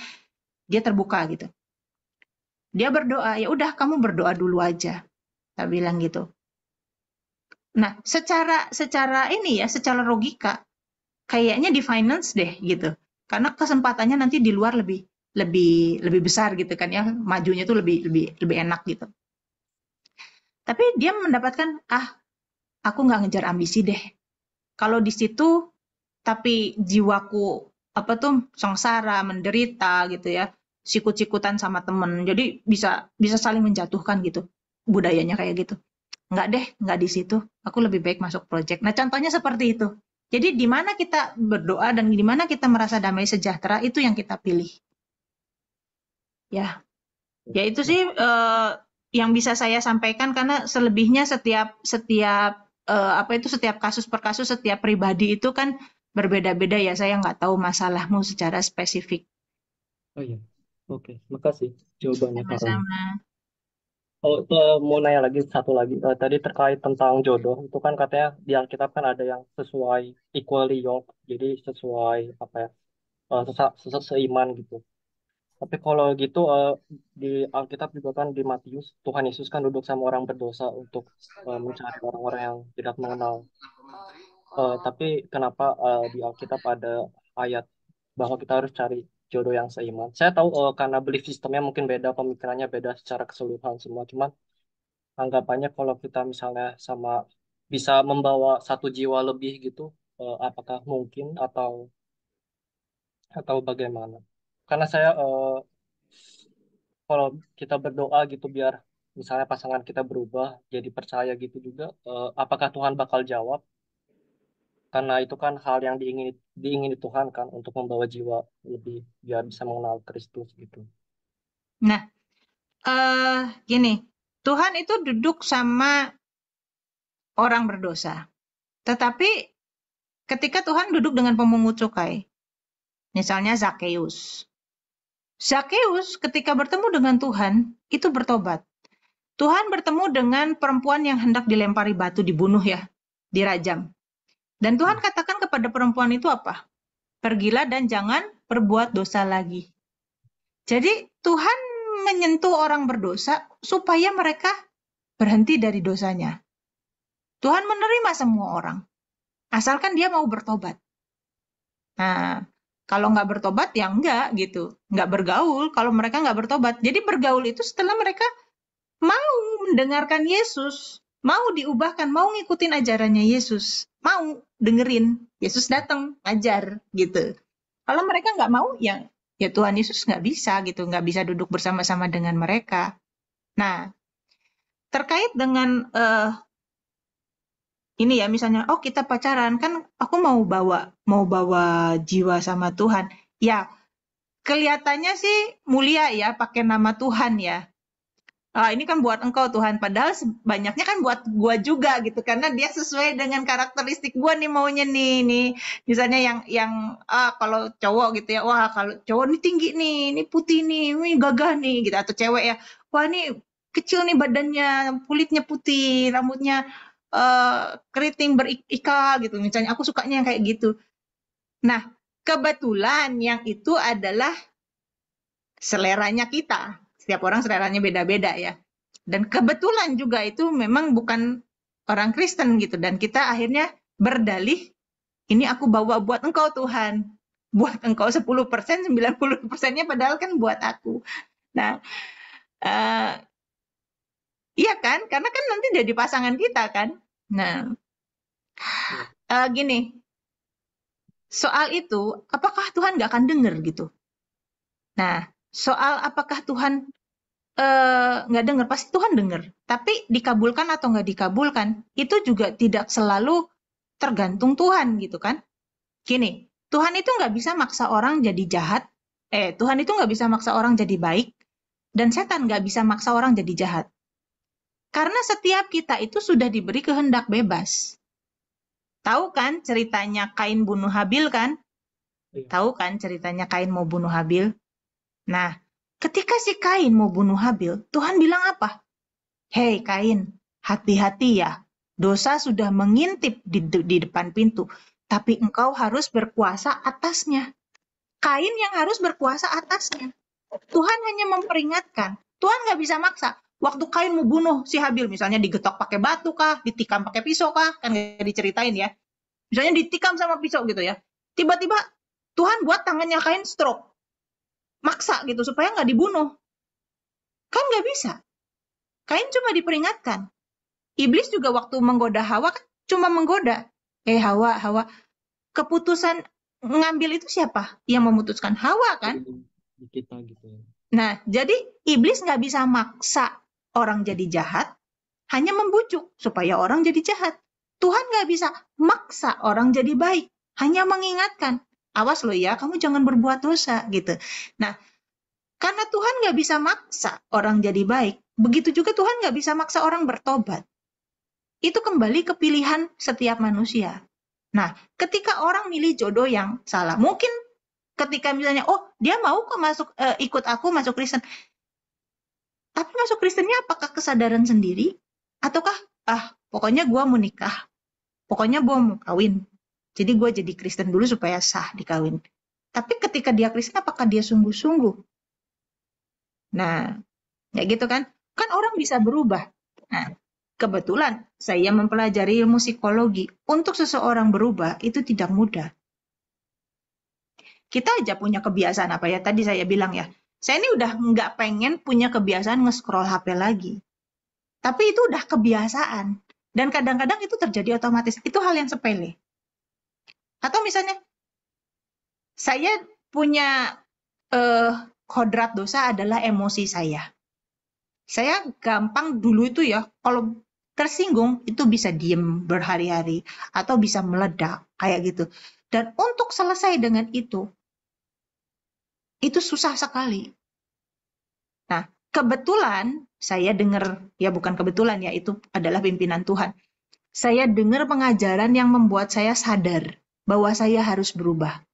dia terbuka gitu. Dia berdoa, ya udah kamu berdoa dulu aja. Saya bilang gitu. Nah, secara ini ya, secara logika, kayaknya di finance deh gitu. Karena kesempatannya nanti di luar lebih besar gitu kan ya, majunya tuh lebih enak gitu. Tapi dia mendapatkan, aku nggak ngejar ambisi deh. Kalau di situ, tapi jiwaku sengsara, menderita gitu ya, sikut-sikutan sama temen. Jadi bisa saling menjatuhkan gitu. Budayanya kayak gitu. Nggak di situ. Aku lebih baik masuk project. Nah, contohnya seperti itu. Jadi di mana kita berdoa dan di mana kita merasa damai sejahtera, itu yang kita pilih. Ya itu sih yang bisa saya sampaikan, karena selebihnya setiap kasus per kasus, setiap pribadi itu kan berbeda-beda ya. Saya nggak tahu masalahmu secara spesifik. Oh iya, oke, makasih jawabannya Kak Roni. Sama-sama. Oh, mau nanya lagi satu lagi. Tadi terkait tentang jodoh, itu kan katanya di Alkitab kan ada yang sesuai equally yoked, jadi sesuai apa ya, seiman gitu. Tapi kalau gitu di Alkitab juga kan di Matius, Tuhan Yesus kan duduk sama orang berdosa untuk mencari orang-orang yang tidak mengenal. Tapi kenapa di Alkitab ada ayat bahwa kita harus cari jodoh yang seiman? Saya tahu karena belief sistemnya mungkin beda, pemikirannya beda secara keseluruhan semua. Cuman anggapannya kalau kita misalnya sama bisa membawa satu jiwa lebih gitu, apakah mungkin atau bagaimana? Karena saya kalau kita berdoa gitu biar misalnya pasangan kita berubah jadi percaya gitu juga, apakah Tuhan bakal jawab? Karena itu kan hal yang diingini Tuhan kan untuk membawa jiwa lebih biar bisa mengenal Kristus gitu. Nah, gini, Tuhan itu duduk sama orang berdosa. Tetapi ketika Tuhan duduk dengan pemungut cukai, misalnya Zakheus. Zakheus ketika bertemu dengan Tuhan, itu bertobat. Tuhan bertemu dengan perempuan yang hendak dilempari batu, dibunuh ya, dirajam. Dan Tuhan katakan kepada perempuan itu apa? Pergilah dan jangan berbuat dosa lagi. Jadi Tuhan menyentuh orang berdosa supaya mereka berhenti dari dosanya. Tuhan menerima semua orang, asalkan dia mau bertobat. Nah, kalau nggak bertobat ya enggak gitu, nggak bergaul kalau mereka nggak bertobat. Jadi bergaul itu setelah mereka mau mendengarkan Yesus, mau diubahkan, mau ngikutin ajarannya Yesus, mau dengerin Yesus datang ngajar gitu. Kalau mereka nggak mau ya Tuhan Yesus nggak bisa gitu, nggak bisa duduk bersama-sama dengan mereka. Nah, terkait dengan ini ya, misalnya, kita pacaran kan, aku mau bawa jiwa sama Tuhan. Ya, kelihatannya sih mulia ya, pakai nama Tuhan ya. Ini kan buat engkau Tuhan, padahal banyaknya kan buat gua juga gitu, karena dia sesuai dengan karakteristik gua nih maunya nih. Misalnya yang kalau cowok gitu ya, wah kalau cowok nih tinggi nih, ini putih nih, ini gagah nih gitu, atau cewek ya, wah ini kecil nih badannya, kulitnya putih, rambutnya keriting berikal gitu. Misalnya aku sukanya yang kayak gitu. Nah, kebetulan yang itu adalah seleranya kita. Setiap orang seleranya beda-beda ya. Dan kebetulan juga itu memang bukan orang Kristen gitu. Dan kita akhirnya berdalih, ini aku bawa buat engkau Tuhan. Buat engkau 10%, 90%-nya padahal kan buat aku. Nah, eh, iya kan? Karena kan nanti jadi pasangan kita kan. Nah, gini, soal itu, apakah Tuhan nggak akan dengar gitu? Nah, soal apakah Tuhan nggak dengar, pasti Tuhan dengar. Tapi dikabulkan atau nggak dikabulkan, itu juga tidak selalu tergantung Tuhan gitu kan. Gini, Tuhan itu nggak bisa maksa orang jadi jahat. Tuhan itu nggak bisa maksa orang jadi baik. Dan setan nggak bisa maksa orang jadi jahat. Karena setiap kita itu sudah diberi kehendak bebas. Tahu kan ceritanya Kain bunuh Habil kan? Iya. Tahu kan ceritanya Kain mau bunuh Habil? Nah, ketika si Kain mau bunuh Habil, Tuhan bilang apa? Hei Kain, hati-hati ya. Dosa sudah mengintip di depan pintu, tapi engkau harus berkuasa atasnya. Kain yang harus berkuasa atasnya. Tuhan hanya memperingatkan. Tuhan nggak bisa maksa. Waktu Kain mau bunuh si Habil, misalnya digetok pakai batu kah, ditikam pakai pisau kah, kan nggak diceritain ya. Misalnya ditikam sama pisau gitu ya. Tiba-tiba Tuhan buat tangannya Kain stroke. Maksa gitu, supaya nggak dibunuh. Kan nggak bisa. Kain cuma diperingatkan. Iblis juga waktu menggoda Hawa kan cuma menggoda. Hawa, Hawa. Keputusan ngambil itu siapa? Yang memutuskan Hawa kan? Di kita gitu ya. Nah, jadi iblis nggak bisa maksa orang jadi jahat, hanya membujuk supaya orang jadi jahat. Tuhan nggak bisa maksa orang jadi baik, hanya mengingatkan, awas lo ya, kamu jangan berbuat dosa gitu. Nah, karena Tuhan nggak bisa maksa orang jadi baik, begitu juga Tuhan nggak bisa maksa orang bertobat. Itu kembali ke pilihan setiap manusia. Nah, ketika orang milih jodoh yang salah, mungkin ketika misalnya, oh dia mau kok masuk ikut aku masuk Kristen, tapi masuk Kristennya apakah kesadaran sendiri, ataukah pokoknya gue mau nikah, pokoknya gue mau kawin, jadi gue jadi Kristen dulu supaya sah dikawin. Tapi ketika dia Kristen, apakah dia sungguh-sungguh? Nah, ya gitu kan? Kan orang bisa berubah. Nah, kebetulan saya mempelajari ilmu psikologi. Untuk seseorang berubah itu tidak mudah. Kita aja punya kebiasaan apa ya? Tadi saya bilang ya, saya ini udah nggak pengen punya kebiasaan nge-scroll HP lagi. Tapi itu udah kebiasaan. Dan kadang-kadang itu terjadi otomatis. Itu hal yang sepele. Atau misalnya, saya punya kodrat dosa adalah emosi saya. Saya gampang dulu itu ya, kalau tersinggung itu bisa diem berhari-hari atau bisa meledak kayak gitu. Dan untuk selesai dengan itu susah sekali. Nah, kebetulan saya dengar, ya bukan kebetulan ya, itu adalah pimpinan Tuhan. Saya dengar pengajaran yang membuat saya sadar bahwa saya harus berubah.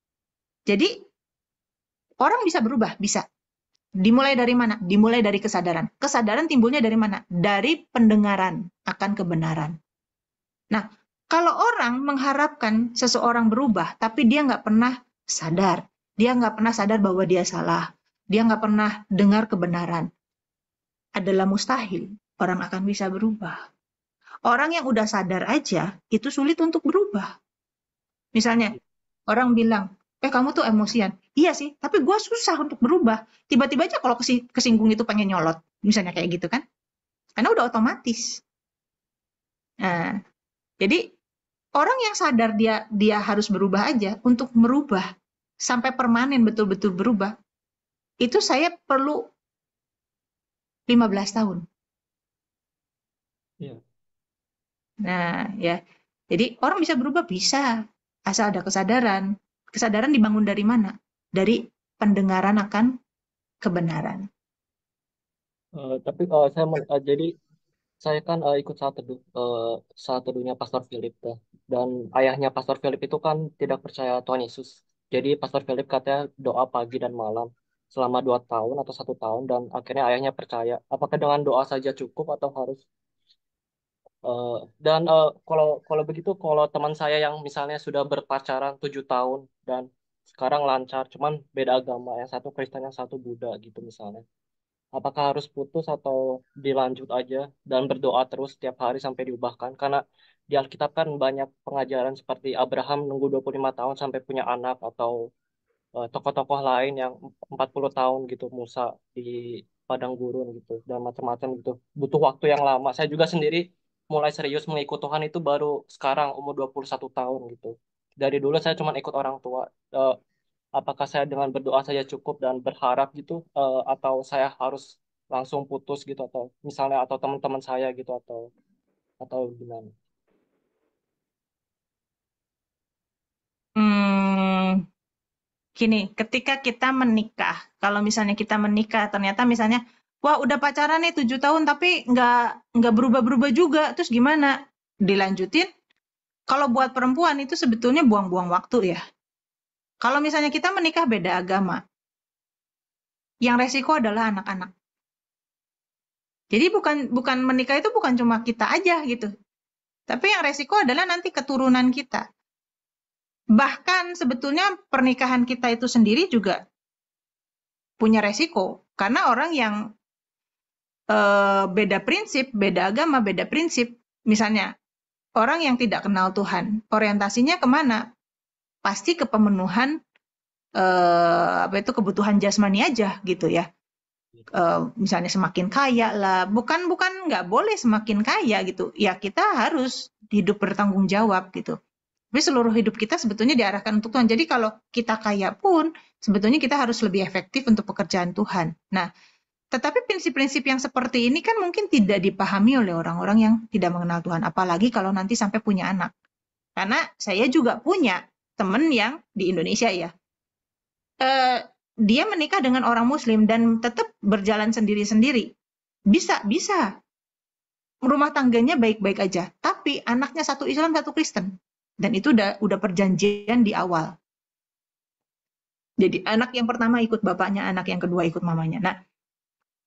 Jadi, orang bisa berubah, bisa. Dimulai dari mana? Dimulai dari kesadaran. Kesadaran timbulnya dari mana? Dari pendengaran akan kebenaran. Nah, kalau orang mengharapkan seseorang berubah, tapi dia nggak pernah sadar, dia nggak pernah sadar bahwa dia salah, dia nggak pernah dengar kebenaran, adalah mustahil orang akan bisa berubah. Orang yang udah sadar aja, itu sulit untuk berubah. Misalnya, orang bilang, kamu tuh emosian. Iya sih, tapi gue susah untuk berubah. Tiba-tiba aja kalau kesinggung itu pengen nyolot. Misalnya kayak gitu kan. Karena udah otomatis. Nah, jadi orang yang sadar dia harus berubah aja, untuk merubah sampai permanen betul-betul berubah, itu saya perlu 15 tahun. Iya. Nah, ya. Jadi orang bisa berubah, bisa. Asal ada kesadaran. Kesadaran dibangun dari mana? Dari pendengaran akan kebenaran. Tapi saya jadi saya kan ikut saat teduhnya Pastor Philip ya. Dan ayahnya Pastor Philip itu kan tidak percaya Tuhan Yesus. Jadi Pastor Philip katanya doa pagi dan malam selama 2 tahun atau 1 tahun dan akhirnya ayahnya percaya. Apakah dengan doa saja cukup atau harus eh, dan kalau kalau begitu kalau teman saya yang misalnya sudah berpacaran 7 tahun dan sekarang lancar, cuman beda agama, yang satu Kristen yang satu Buddha gitu misalnya. apakah harus putus atau dilanjut aja dan berdoa terus setiap hari sampai diubahkan? Karena di Alkitab kan banyak pengajaran seperti Abraham nunggu 25 tahun sampai punya anak, atau tokoh-tokoh lain yang 40 tahun gitu, Musa di padang gurun gitu, dan macam-macam gitu. Butuh waktu yang lama. Saya juga sendiri mulai serius mengikut Tuhan itu baru sekarang umur 21 tahun gitu. Dari dulu saya cuma ikut orang tua. Eh, apakah saya dengan berdoa saja cukup dan berharap gitu, atau saya harus langsung putus gitu, atau misalnya atau teman-teman saya gitu, atau gimana? Hmm, Gini, ketika kita menikah, kalau misalnya kita menikah, ternyata misalnya, wah udah pacaran nih 7 tahun tapi nggak berubah-berubah juga, terus gimana? Dilanjutin? Kalau buat perempuan itu sebetulnya buang-buang waktu ya. Kalau misalnya kita menikah beda agama, yang resiko adalah anak-anak. Jadi bukan menikah itu bukan cuma kita aja gitu, tapi yang resiko adalah nanti keturunan kita. Bahkan sebetulnya pernikahan kita itu sendiri juga punya resiko, karena orang yang beda prinsip, beda agama, beda prinsip, misalnya orang yang tidak kenal Tuhan, orientasinya kemana? Pasti ke pemenuhan kebutuhan jasmani aja gitu ya. Misalnya semakin kaya lah, bukan nggak boleh semakin kaya gitu. Ya kita harus hidup bertanggung jawab gitu. Tapi seluruh hidup kita sebetulnya diarahkan untuk Tuhan. Jadi kalau kita kaya pun, sebetulnya kita harus lebih efektif untuk pekerjaan Tuhan. Nah, tetapi prinsip-prinsip yang seperti ini kan mungkin tidak dipahami oleh orang-orang yang tidak mengenal Tuhan. Apalagi kalau nanti sampai punya anak. Karena saya juga punya teman yang di Indonesia ya. Dia menikah dengan orang Muslim dan tetap berjalan sendiri-sendiri. Bisa. Rumah tangganya baik-baik aja. Tapi anaknya satu Islam, satu Kristen. Dan itu udah perjanjian di awal. Jadi anak yang pertama ikut bapaknya, anak yang kedua ikut mamanya. Nah,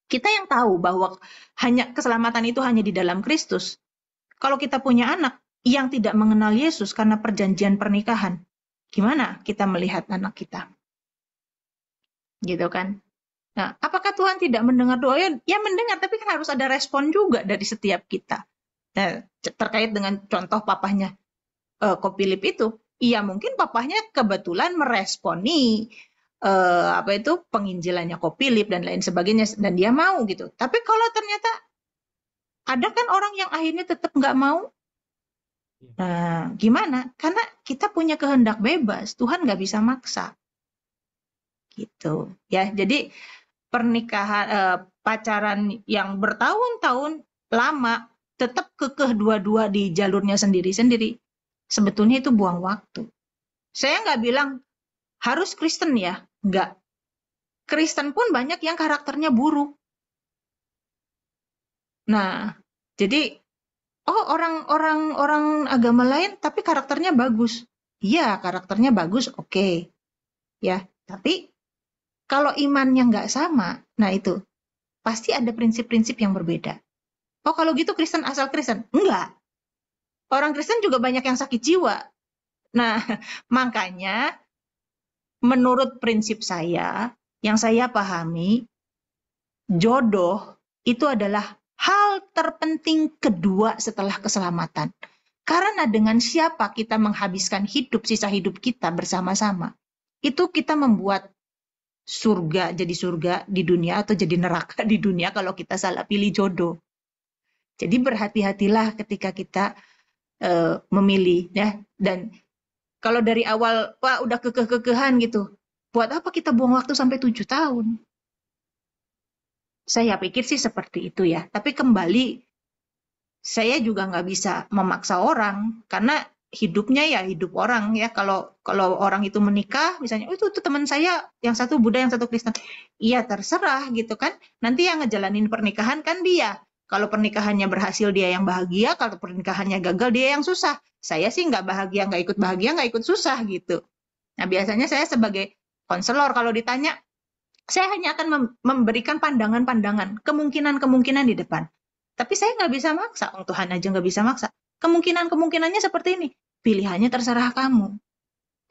kita yang tahu bahwa hanya keselamatan itu hanya di dalam Kristus. Kalau kita punya anak yang tidak mengenal Yesus karena perjanjian pernikahan, gimana kita melihat anak kita? Gitu kan? Nah, apakah Tuhan tidak mendengar doa? Ya mendengar, tapi kan harus ada respon juga dari setiap kita. Nah, terkait dengan contoh papahnya Kopilip itu, iya mungkin papahnya kebetulan meresponi penginjilannya Kopilip dan lain sebagainya, dan dia mau gitu. Tapi kalau ternyata ada kan orang yang akhirnya tetap nggak mau, nah gimana? Karena kita punya kehendak bebas, Tuhan nggak bisa maksa, gitu ya. Jadi pernikahan pacaran yang bertahun-tahun lama tetap kekeh dua-dua di jalurnya sendiri-sendiri. Sebetulnya itu buang waktu. Saya nggak bilang harus Kristen ya, nggak. Kristen pun banyak yang karakternya buruk. Nah, jadi orang agama lain tapi karakternya bagus. Iya, karakternya bagus, oke. Ya, tapi kalau imannya nggak sama, nah itu pasti ada prinsip-prinsip yang berbeda. Oh, kalau gitu Kristen asal Kristen? Enggak. Orang Kristen juga banyak yang sakit jiwa. Nah, makanya menurut prinsip saya, yang saya pahami, jodoh itu adalah hal terpenting kedua setelah keselamatan. Karena dengan siapa kita menghabiskan sisa hidup kita bersama-sama, itu kita membuat surga jadi surga di dunia atau jadi neraka di dunia kalau kita salah pilih jodoh. Jadi berhati-hatilah ketika kita memilih ya. Dan kalau dari awal wah udah kekeh-kekehan gitu, buat apa kita buang waktu sampai 7 tahun? Saya pikir sih seperti itu ya. Tapi kembali saya juga nggak bisa memaksa orang karena hidupnya ya hidup orang ya. Kalau orang itu menikah misalnya, itu teman saya yang satu Buddha yang satu Kristen, iya terserah gitu kan. Nanti yang ngejalanin pernikahan kan dia. Kalau pernikahannya berhasil dia yang bahagia, kalau pernikahannya gagal dia yang susah. Saya sih nggak bahagia, nggak ikut susah gitu. Nah biasanya saya sebagai konselor kalau ditanya, saya hanya akan memberikan pandangan-pandangan, kemungkinan-kemungkinan di depan. Tapi saya nggak bisa maksa, Tuhan aja nggak bisa maksa. Kemungkinan-kemungkinannya seperti ini, pilihannya terserah kamu.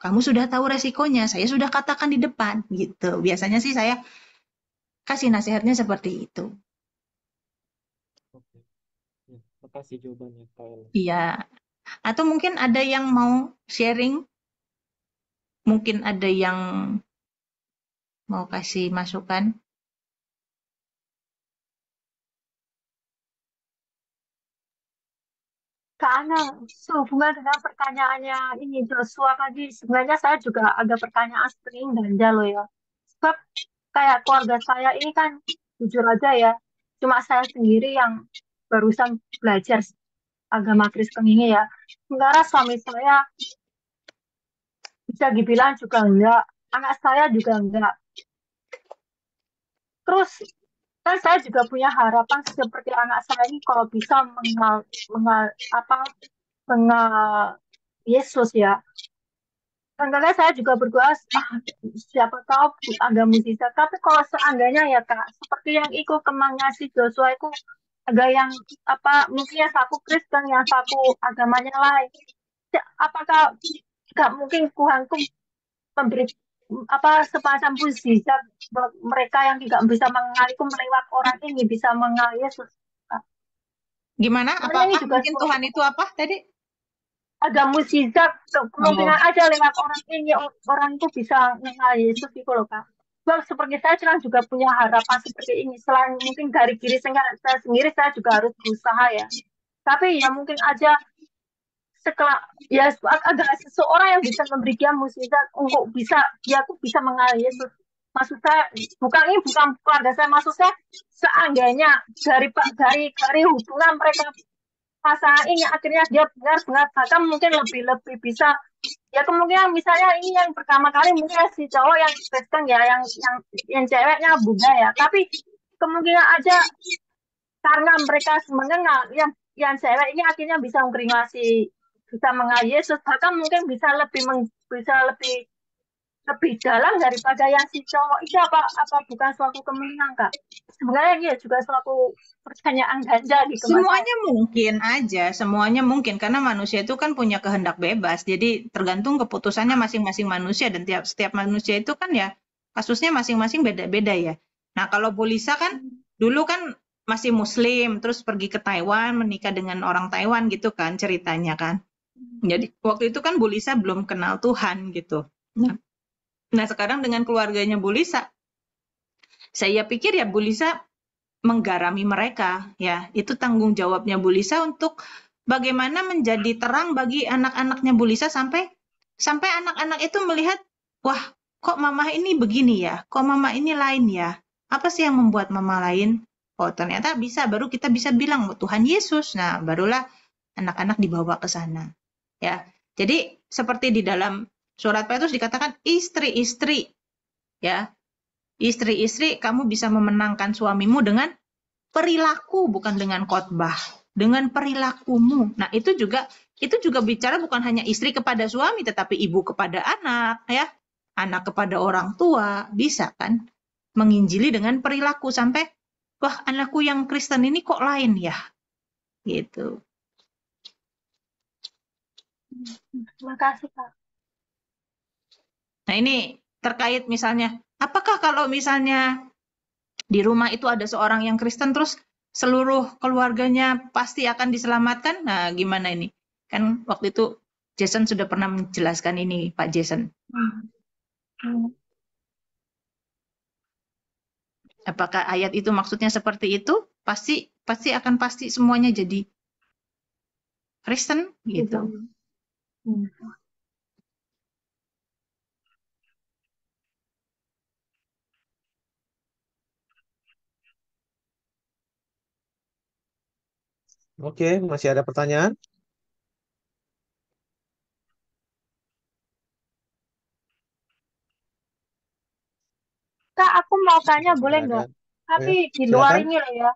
Kamu sudah tahu resikonya, saya sudah katakan di depan gitu. Biasanya sih saya kasih nasihatnya seperti itu. Oke. Ya, makasih jawabannya, Kak Ellen. Iya. Atau mungkin ada yang mau sharing, mungkin ada yang mau kasih masukan. Kak Ana, sehubungan dengan pertanyaannya ini Joshua tadi, sebenarnya saya juga ada pertanyaan sering ganda loh ya. Sebab kayak keluarga saya ini kan jujur aja ya, cuma saya sendiri yang barusan belajar agama Kristen ini ya. Sementara suami saya bisa dibilang juga enggak, anak saya juga enggak. Terus kan saya juga punya harapan seperti anak saya ini kalau bisa mengal apa mengal Yesus ya. Kadang-kadang saya juga berdoa, siapa tahu ada mujizat. Tapi kalau seandainya ya Kak, seperti yang ikut kemangnya si Joshua itu ada yang apa mungkin yang satu Kristen, yang satu agamanya lain. Apakah nggak mungkin Tuhan tuh memberi apa semacam mujizat buat mereka yang tidak bisa mengenal itu melewat orang ini bisa mengenal Yesus. Gimana? Sebenarnya ini Apa-apa? juga Mungkin Tuhan itu apa tadi? ada mukjizat kemungkinan Oh, aja lewat orang ini orang itu bisa mengenal Yesus gitu loh Kak. Bang, seperti saya kan juga punya harapan seperti ini. Selain mungkin dari diri saya sendiri, saya juga harus berusaha ya. Tapi ya mungkin aja setelah ya ada seseorang yang bisa memberi dia mukjizat untuk bisa dia tuh bisa mengenal Yesus. Maksud saya bukan ini bukan keluarga saya, maksud saya seandainya dari hubungan mereka pasangan ini akhirnya dia benar-benar bahkan mungkin lebih bisa ya kemungkinan misalnya ini yang pertama kali mungkin si cowok yang Kristen ya yang ceweknya Buddha ya tapi kemungkinan aja karena mereka mengenal yang cewek ini akhirnya bisa mengkreasi bisa mengenal Yesus bahkan mungkin bisa lebih dalam daripada yang si cowok itu apa bukan suatu kemungkinan Kak sebenarnya ini juga suatu pertanyaan ganda di kepala saya. semuanya mungkin aja, semuanya mungkin karena manusia itu kan punya kehendak bebas. Jadi tergantung keputusannya masing-masing manusia dan setiap manusia itu kan ya kasusnya masing-masing beda-beda ya. Nah, kalau Bu Lisa kan dulu kan masih Muslim, terus pergi ke Taiwan, menikah dengan orang Taiwan gitu kan ceritanya kan. Jadi waktu itu kan Bu Lisa belum kenal Tuhan gitu. Nah, sekarang dengan keluarganya Bu Lisa, saya pikir ya Bu Lisa menggarami mereka ya. Itu tanggung jawabnya Bu Lisa untuk bagaimana menjadi terang bagi anak-anaknya Bu Lisa sampai anak-anak itu melihat, wah, kok mama ini begini ya? Kok mama ini lain ya? Apa sih yang membuat mama lain? Oh, ternyata bisa baru kita bisa bilang Tuhan Yesus. Nah, barulah anak-anak dibawa ke sana. Ya. Jadi seperti di dalam surat Petrus dikatakan istri-istri ya. Istri-istri kamu bisa memenangkan suamimu dengan perilaku bukan dengan khotbah, dengan perilakumu. Nah, itu juga bicara bukan hanya istri kepada suami tetapi ibu kepada anak ya. Anak kepada orang tua, bisa kan? Menginjili dengan perilaku sampai wah, anakku yang Kristen ini kok lain ya. Gitu. Terima kasih Kak. Nah, ini terkait misalnya, apakah kalau misalnya di rumah itu ada seorang yang Kristen terus seluruh keluarganya pasti akan diselamatkan? Nah, gimana ini? Kan waktu itu Jason sudah pernah menjelaskan ini, Pak Jason. Apakah ayat itu maksudnya seperti itu? Pasti semuanya jadi Kristen gitu. Oke, masih ada pertanyaan? Kak, aku mau tanya Jika boleh tidak ada, nggak? oh ya, Tapi di luar silakan. ini lah ya.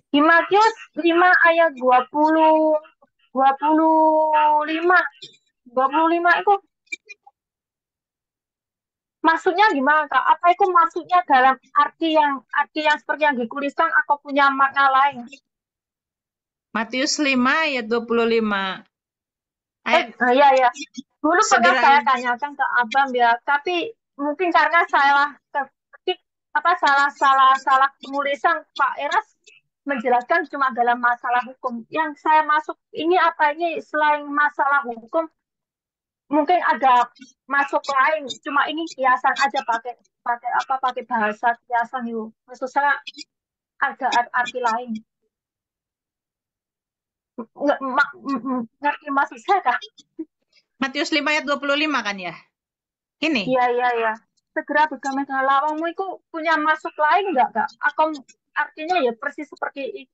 Di Matius 5 ayat 25 itu maksudnya gimana Kak? Apa itu maksudnya dalam arti yang seperti yang dituliskan atau punya makna lain? Matius 5 ayat 25. Iya ya. Dulu pernah Segera saya tanyakan ke Abang ya, tapi mungkin karena salah ketik salah penulisan Pak Eras menjelaskan cuma dalam masalah hukum. Yang saya masuk ini apa ini selain masalah hukum mungkin ada masuk lain. Cuma ini kiasan aja pakai pakai apa pakai bahasa kiasan itu. Maksud saya ada arti lain. Ngerti maksud saya kah? Matius 5 ayat 25 kan ya? Ini. Iya. Segera berdamai dengan lawanmu itu punya masuk lain nggak, Kak? Atau artinya ya persis seperti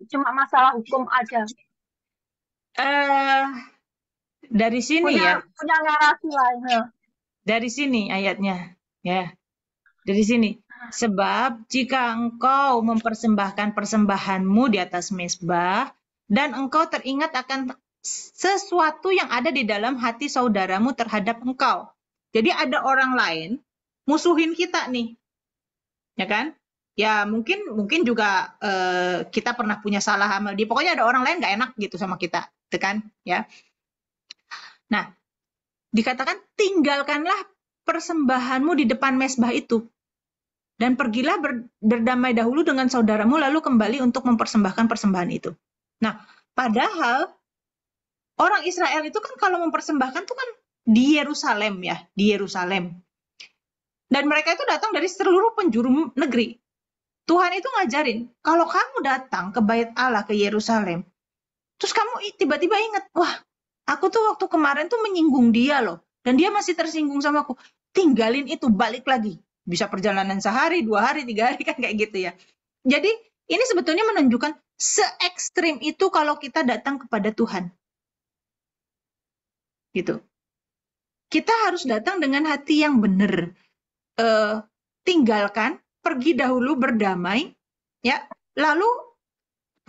cuma masalah hukum aja. Dari sini punya narasi lain. Dari sini ayatnya, ya. Dari sini. Sebab jika engkau mempersembahkan persembahanmu di atas mezbah dan engkau teringat akan sesuatu yang ada di dalam hati saudaramu terhadap engkau. Jadi ada orang lain musuhin kita nih. Ya kan? Ya mungkin juga kita pernah punya salah sama dia. Pokoknya ada orang lain nggak enak gitu sama kita, gitu kan? Ya. Nah, dikatakan tinggalkanlah persembahanmu di depan mezbah itu. Dan pergilah berdamai dahulu dengan saudaramu lalu kembali untuk mempersembahkan persembahan itu. Nah, padahal orang Israel itu kan kalau mempersembahkan itu kan di Yerusalem ya, di Yerusalem. Dan mereka itu datang dari seluruh penjuru negeri. Tuhan itu ngajarin, kalau kamu datang ke Bait Allah, ke Yerusalem, terus kamu tiba-tiba ingat, wah, aku tuh waktu kemarin tuh menyinggung dia loh, dan dia masih tersinggung sama aku. Tinggalin itu, balik lagi. Bisa perjalanan sehari, 2 hari, 3 hari, kan kayak gitu ya. Jadi, ini sebetulnya menunjukkan se-ekstrim itu kalau kita datang kepada Tuhan. Gitu. Kita harus datang dengan hati yang benar. Tinggalkan, pergi dahulu berdamai, ya, lalu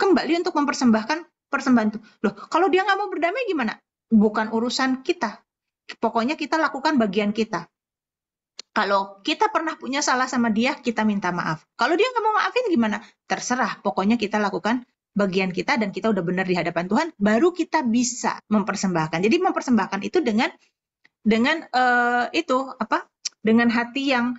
kembali untuk mempersembahkan persembahan itu. Loh, kalau dia nggak mau berdamai gimana? Bukan urusan kita. Pokoknya kita lakukan bagian kita. Kalau kita pernah punya salah sama dia, kita minta maaf. Kalau dia nggak mau maafin gimana? Terserah. Pokoknya kita lakukan bagian kita dan kita udah benar di hadapan Tuhan, baru kita bisa mempersembahkan. Jadi mempersembahkan itu dengan dengan hati yang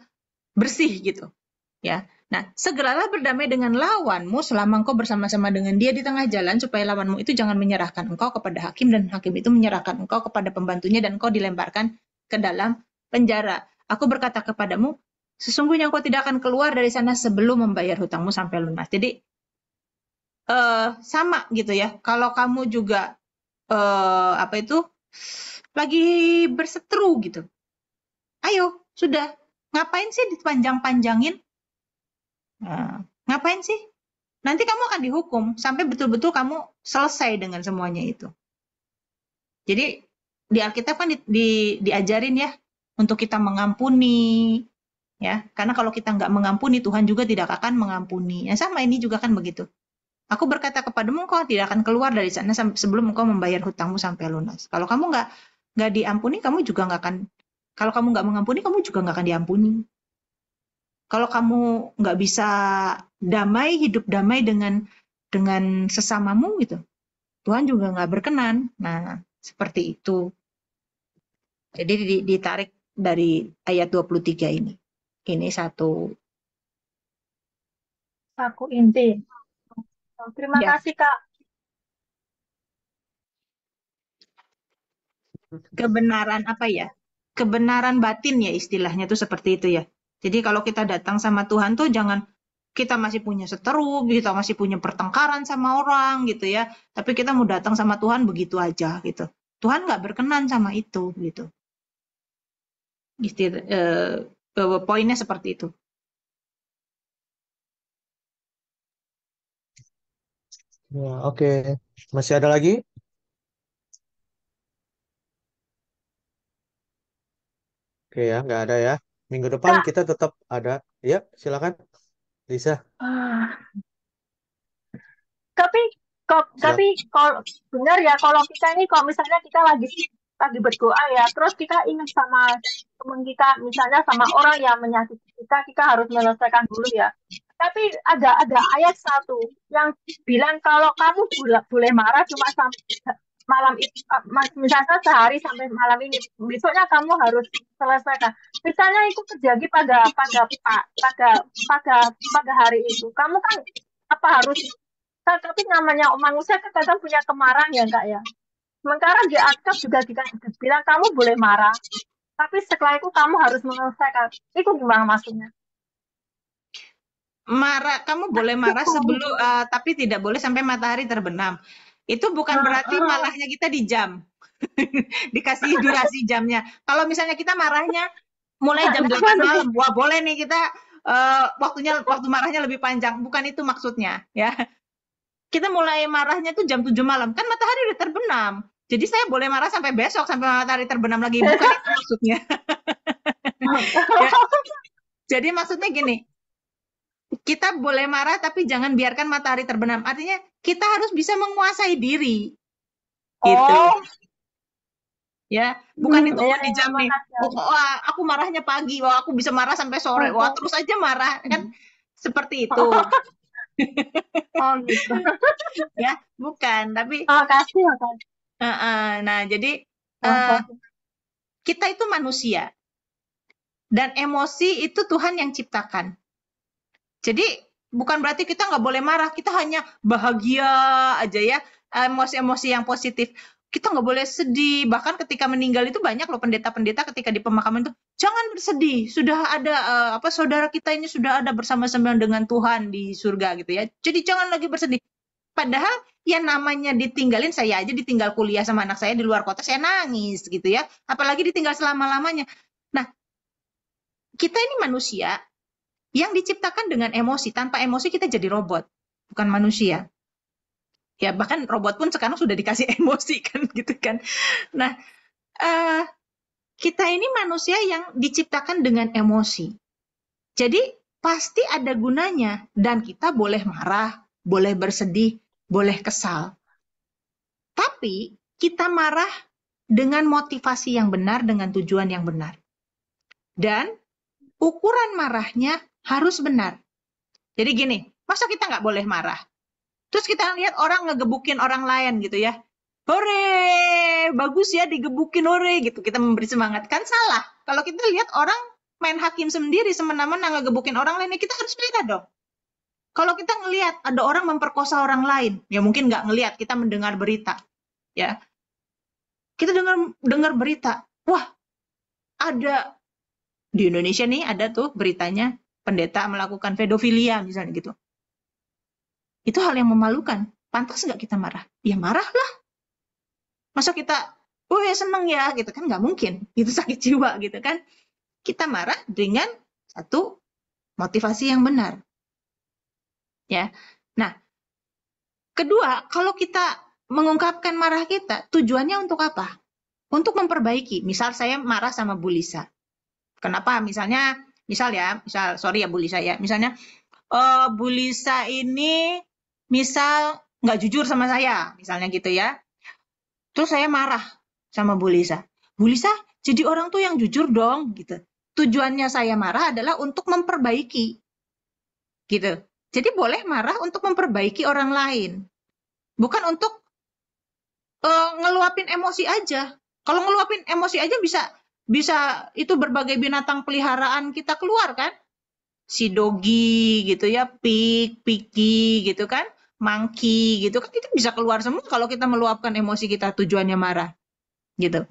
bersih gitu. Ya. Nah, segeralah berdamai dengan lawanmu selama engkau bersama-sama dengan dia di tengah jalan, supaya lawanmu itu jangan menyerahkan engkau kepada hakim dan hakim itu menyerahkan engkau kepada pembantunya dan engkau dilemparkan ke dalam penjara. Aku berkata kepadamu, sesungguhnya engkau tidak akan keluar dari sana sebelum membayar hutangmu sampai lunas. Jadi sama gitu ya. Kalau kamu juga lagi berseteru gitu, ayo sudah, ngapain sih dipanjang-panjangin? Ngapain sih? Nanti kamu akan dihukum sampai betul-betul kamu selesai dengan semuanya itu. Jadi di Alkitab kan diajarin ya, untuk kita mengampuni, ya, karena kalau kita nggak mengampuni, Tuhan juga tidak akan mengampuni. Yang sama ini juga kan begitu. Aku berkata kepadamu, engkau tidak akan keluar dari sana sebelum engkau membayar hutangmu sampai lunas. Kalau kamu nggak diampuni, kamu juga nggak akan. Kalau kamu nggak mengampuni, kamu juga nggak akan diampuni. Kalau kamu nggak bisa damai, hidup damai dengan sesamamu gitu, Tuhan juga nggak berkenan. Nah, seperti itu. Jadi ditarik dari ayat 23 ini. Ini satu inti. Terima kasih, Kak. Kebenaran apa ya? Kebenaran batin ya istilahnya tuh seperti itu ya. Jadi kalau kita datang sama Tuhan tuh jangan kita masih punya seteru, kita masih punya pertengkaran sama orang gitu ya. Tapi kita mau datang sama Tuhan begitu aja gitu. Tuhan nggak berkenan sama itu gitu. Poinnya seperti itu. Ya, oke. Masih ada lagi? Oke ya, nggak ada ya. Minggu depan Kak. kita tetap ada. Ya, silakan, Lisa. Tapi kalau benar ya, kalau kita ini kalau misalnya kita lagi berdoa ya, terus kita ingat sama teman kita, misalnya sama orang yang menyakiti kita harus menyelesaikan dulu ya. Tapi ada ayat 1 yang bilang kalau kamu boleh marah cuma malam itu, misalnya sehari sampai malam ini, besoknya kamu harus selesaikan. Misalnya itu terjadi pada hari itu, kamu kan apa harus, tapi namanya manusia kan kadang punya kemarahan ya Kak ya. Sementara di Alkitab juga bilang kamu boleh marah, tapi setelah itu kamu harus menyelesaikan. Itu gimana maksudnya? Kamu boleh marah sebelum, tapi tidak boleh sampai matahari terbenam. Itu bukan berarti marahnya kita di jam. Dikasih durasi jamnya. Kalau misalnya kita marahnya mulai jam 8 malam, wah boleh nih kita waktu marahnya lebih panjang. Bukan itu maksudnya, ya. Kita mulai marahnya tuh jam 7 malam. Kan matahari udah terbenam. Jadi saya boleh marah sampai besok, sampai matahari terbenam lagi. Bukan itu maksudnya. Ya. Jadi maksudnya gini, kita boleh marah tapi jangan biarkan matahari terbenam. Artinya kita harus bisa menguasai diri. Gitu. Ya, bukan itu di jam nih. Wah, aku marahnya pagi, wah aku bisa marah sampai sore. Wah, terus aja marah kan seperti itu. Oh gitu. Ya, bukan, tapi kasih. nah, jadi kita itu manusia. Dan emosi itu Tuhan yang ciptakan. Jadi bukan berarti kita nggak boleh marah, kita hanya bahagia aja ya, emosi-emosi yang positif. Kita nggak boleh sedih, bahkan ketika meninggal itu banyak loh pendeta-pendeta ketika di pemakaman itu, jangan bersedih, sudah ada saudara kita ini sudah ada bersama-sama dengan Tuhan di surga gitu ya. Jadi jangan lagi bersedih. Padahal yang namanya ditinggalin, saya aja ditinggal kuliah sama anak saya di luar kota, saya nangis gitu ya. Apalagi ditinggal selama-lamanya. Nah, kita ini manusia yang diciptakan dengan emosi. Tanpa emosi kita jadi robot, bukan manusia. Ya bahkan robot pun sekarang sudah dikasih emosi kan gitu kan. Nah, kita ini manusia yang diciptakan dengan emosi. Jadi pasti ada gunanya dan kita boleh marah, boleh bersedih, boleh kesal. Tapi kita marah dengan motivasi yang benar, dengan tujuan yang benar. Dan ukuran marahnya harus benar. Jadi gini, masa kita nggak boleh marah? Terus kita lihat orang ngegebukin orang lain gitu ya. Hore, bagus ya digebukin hore gitu. Kita memberi semangat. Kan salah. Kalau kita lihat orang main hakim sendiri semena-mena ngegebukin orang lain, ya kita harus marah dong. Kalau kita ngelihat ada orang memperkosa orang lain, ya mungkin nggak ngelihat, kita mendengar berita. Ya, kita dengar berita. Wah, ada di Indonesia nih ada tuh beritanya pendeta melakukan pedofilia misalnya gitu. Itu hal yang memalukan. Pantas nggak kita marah? Ya marahlah. Masa kita, ya seneng ya, gitu kan nggak mungkin. Itu sakit jiwa gitu kan. Kita marah dengan satu motivasi yang benar. Ya. Nah, kedua, kalau kita mengungkapkan marah kita, tujuannya untuk apa? Untuk memperbaiki. Misal saya marah sama Bu Lisa. Kenapa? Misal sorry ya Bu Lisa ya. Misalnya, Bu Lisa ini misal nggak jujur sama saya, misalnya gitu ya. Terus saya marah sama Bu Lisa. Bu Lisa, jadi orang tuh yang jujur dong, gitu. Tujuannya saya marah adalah untuk memperbaiki, gitu. Jadi boleh marah untuk memperbaiki orang lain, bukan untuk ngeluapin emosi aja. Kalau ngeluapin emosi aja bisa itu berbagai binatang peliharaan kita keluar kan? Si dogi gitu ya, piki gitu kan? Monkey gitu kan, itu bisa keluar semua kalau kita meluapkan emosi kita tujuannya marah gitu.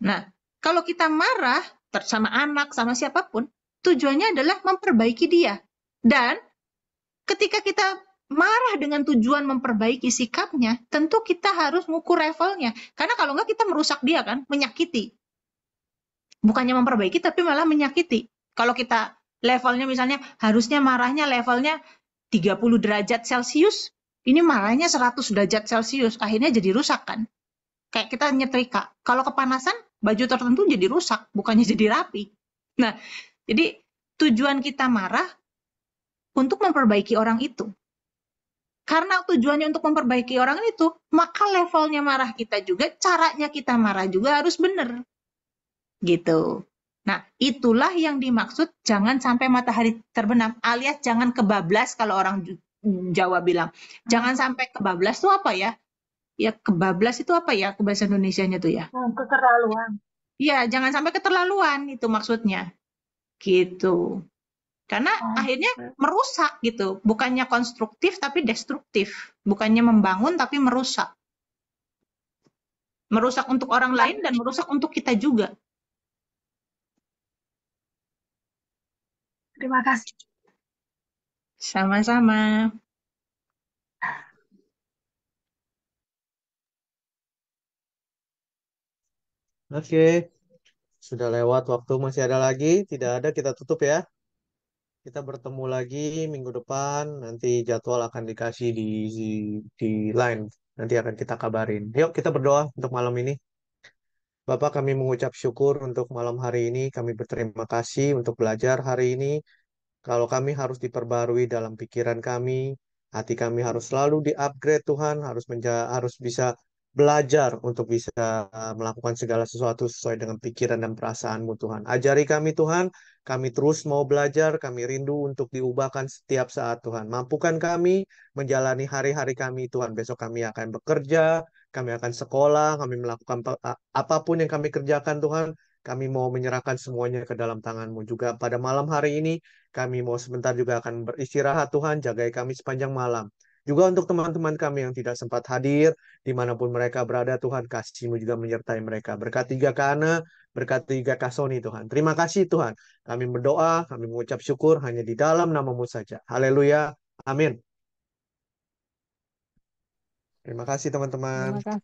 Nah, kalau kita marah sama anak, sama siapapun, tujuannya adalah memperbaiki dia. Dan ketika kita marah dengan tujuan memperbaiki sikapnya, tentu kita harus ngukur levelnya. Karena kalau enggak kita merusak dia kan, menyakiti. Bukannya memperbaiki tapi malah menyakiti. Kalau kita levelnya misalnya harusnya marahnya levelnya 30 derajat Celcius, ini marahnya 100 derajat Celcius, akhirnya jadi rusak kan. Kayak kita nyetrika, kalau kepanasan, baju tertentu jadi rusak, bukannya jadi rapi. Nah, jadi tujuan kita marah untuk memperbaiki orang itu. Karena tujuannya untuk memperbaiki orang itu, maka levelnya marah kita juga, caranya kita marah juga harus benar. Gitu. Nah, itulah yang dimaksud jangan sampai matahari terbenam, alias jangan kebablas kalau orang Jawa bilang. Jangan sampai kebablas itu apa ya? ya kebablas itu apa ya ke bahasa Indonesianya tuh ya? Keterlaluan. Iya, jangan sampai keterlaluan itu maksudnya. Gitu. Karena akhirnya merusak gitu. Bukannya konstruktif tapi destruktif. Bukannya membangun tapi merusak. Merusak untuk orang lain dan merusak untuk kita juga. Terima kasih. Sama-sama. Oke, sudah lewat waktu, masih ada lagi? Tidak ada, kita tutup ya. Kita bertemu lagi minggu depan. Nanti jadwal akan dikasih di line. Nanti akan kita kabarin. Yuk, kita berdoa untuk malam ini. Bapak, kami mengucap syukur untuk malam hari ini. Kami berterima kasih untuk belajar hari ini. Kalau kami harus diperbarui dalam pikiran kami, hati kami harus selalu di-upgrade Tuhan, harus bisa belajar untuk bisa melakukan segala sesuatu sesuai dengan pikiran dan perasaanmu Tuhan. Ajari kami Tuhan, kami terus mau belajar, kami rindu untuk diubahkan setiap saat Tuhan. Mampukan kami menjalani hari-hari kami Tuhan. Besok kami akan bekerja, kami akan sekolah, kami melakukan apapun yang kami kerjakan Tuhan. Kami mau menyerahkan semuanya ke dalam tangan-Mu juga pada malam hari ini. Kami mau sebentar juga akan beristirahat Tuhan, jagai kami sepanjang malam. Juga untuk teman-teman kami yang tidak sempat hadir, dimanapun mereka berada Tuhan, kasih-Mu juga menyertai mereka. Berkati juga Kana, berkati juga Kasoni Tuhan. Terima kasih Tuhan. Kami berdoa, kami mengucap syukur hanya di dalam nama-Mu saja. Haleluya. Amin. Terima kasih teman-teman. Terima kasih.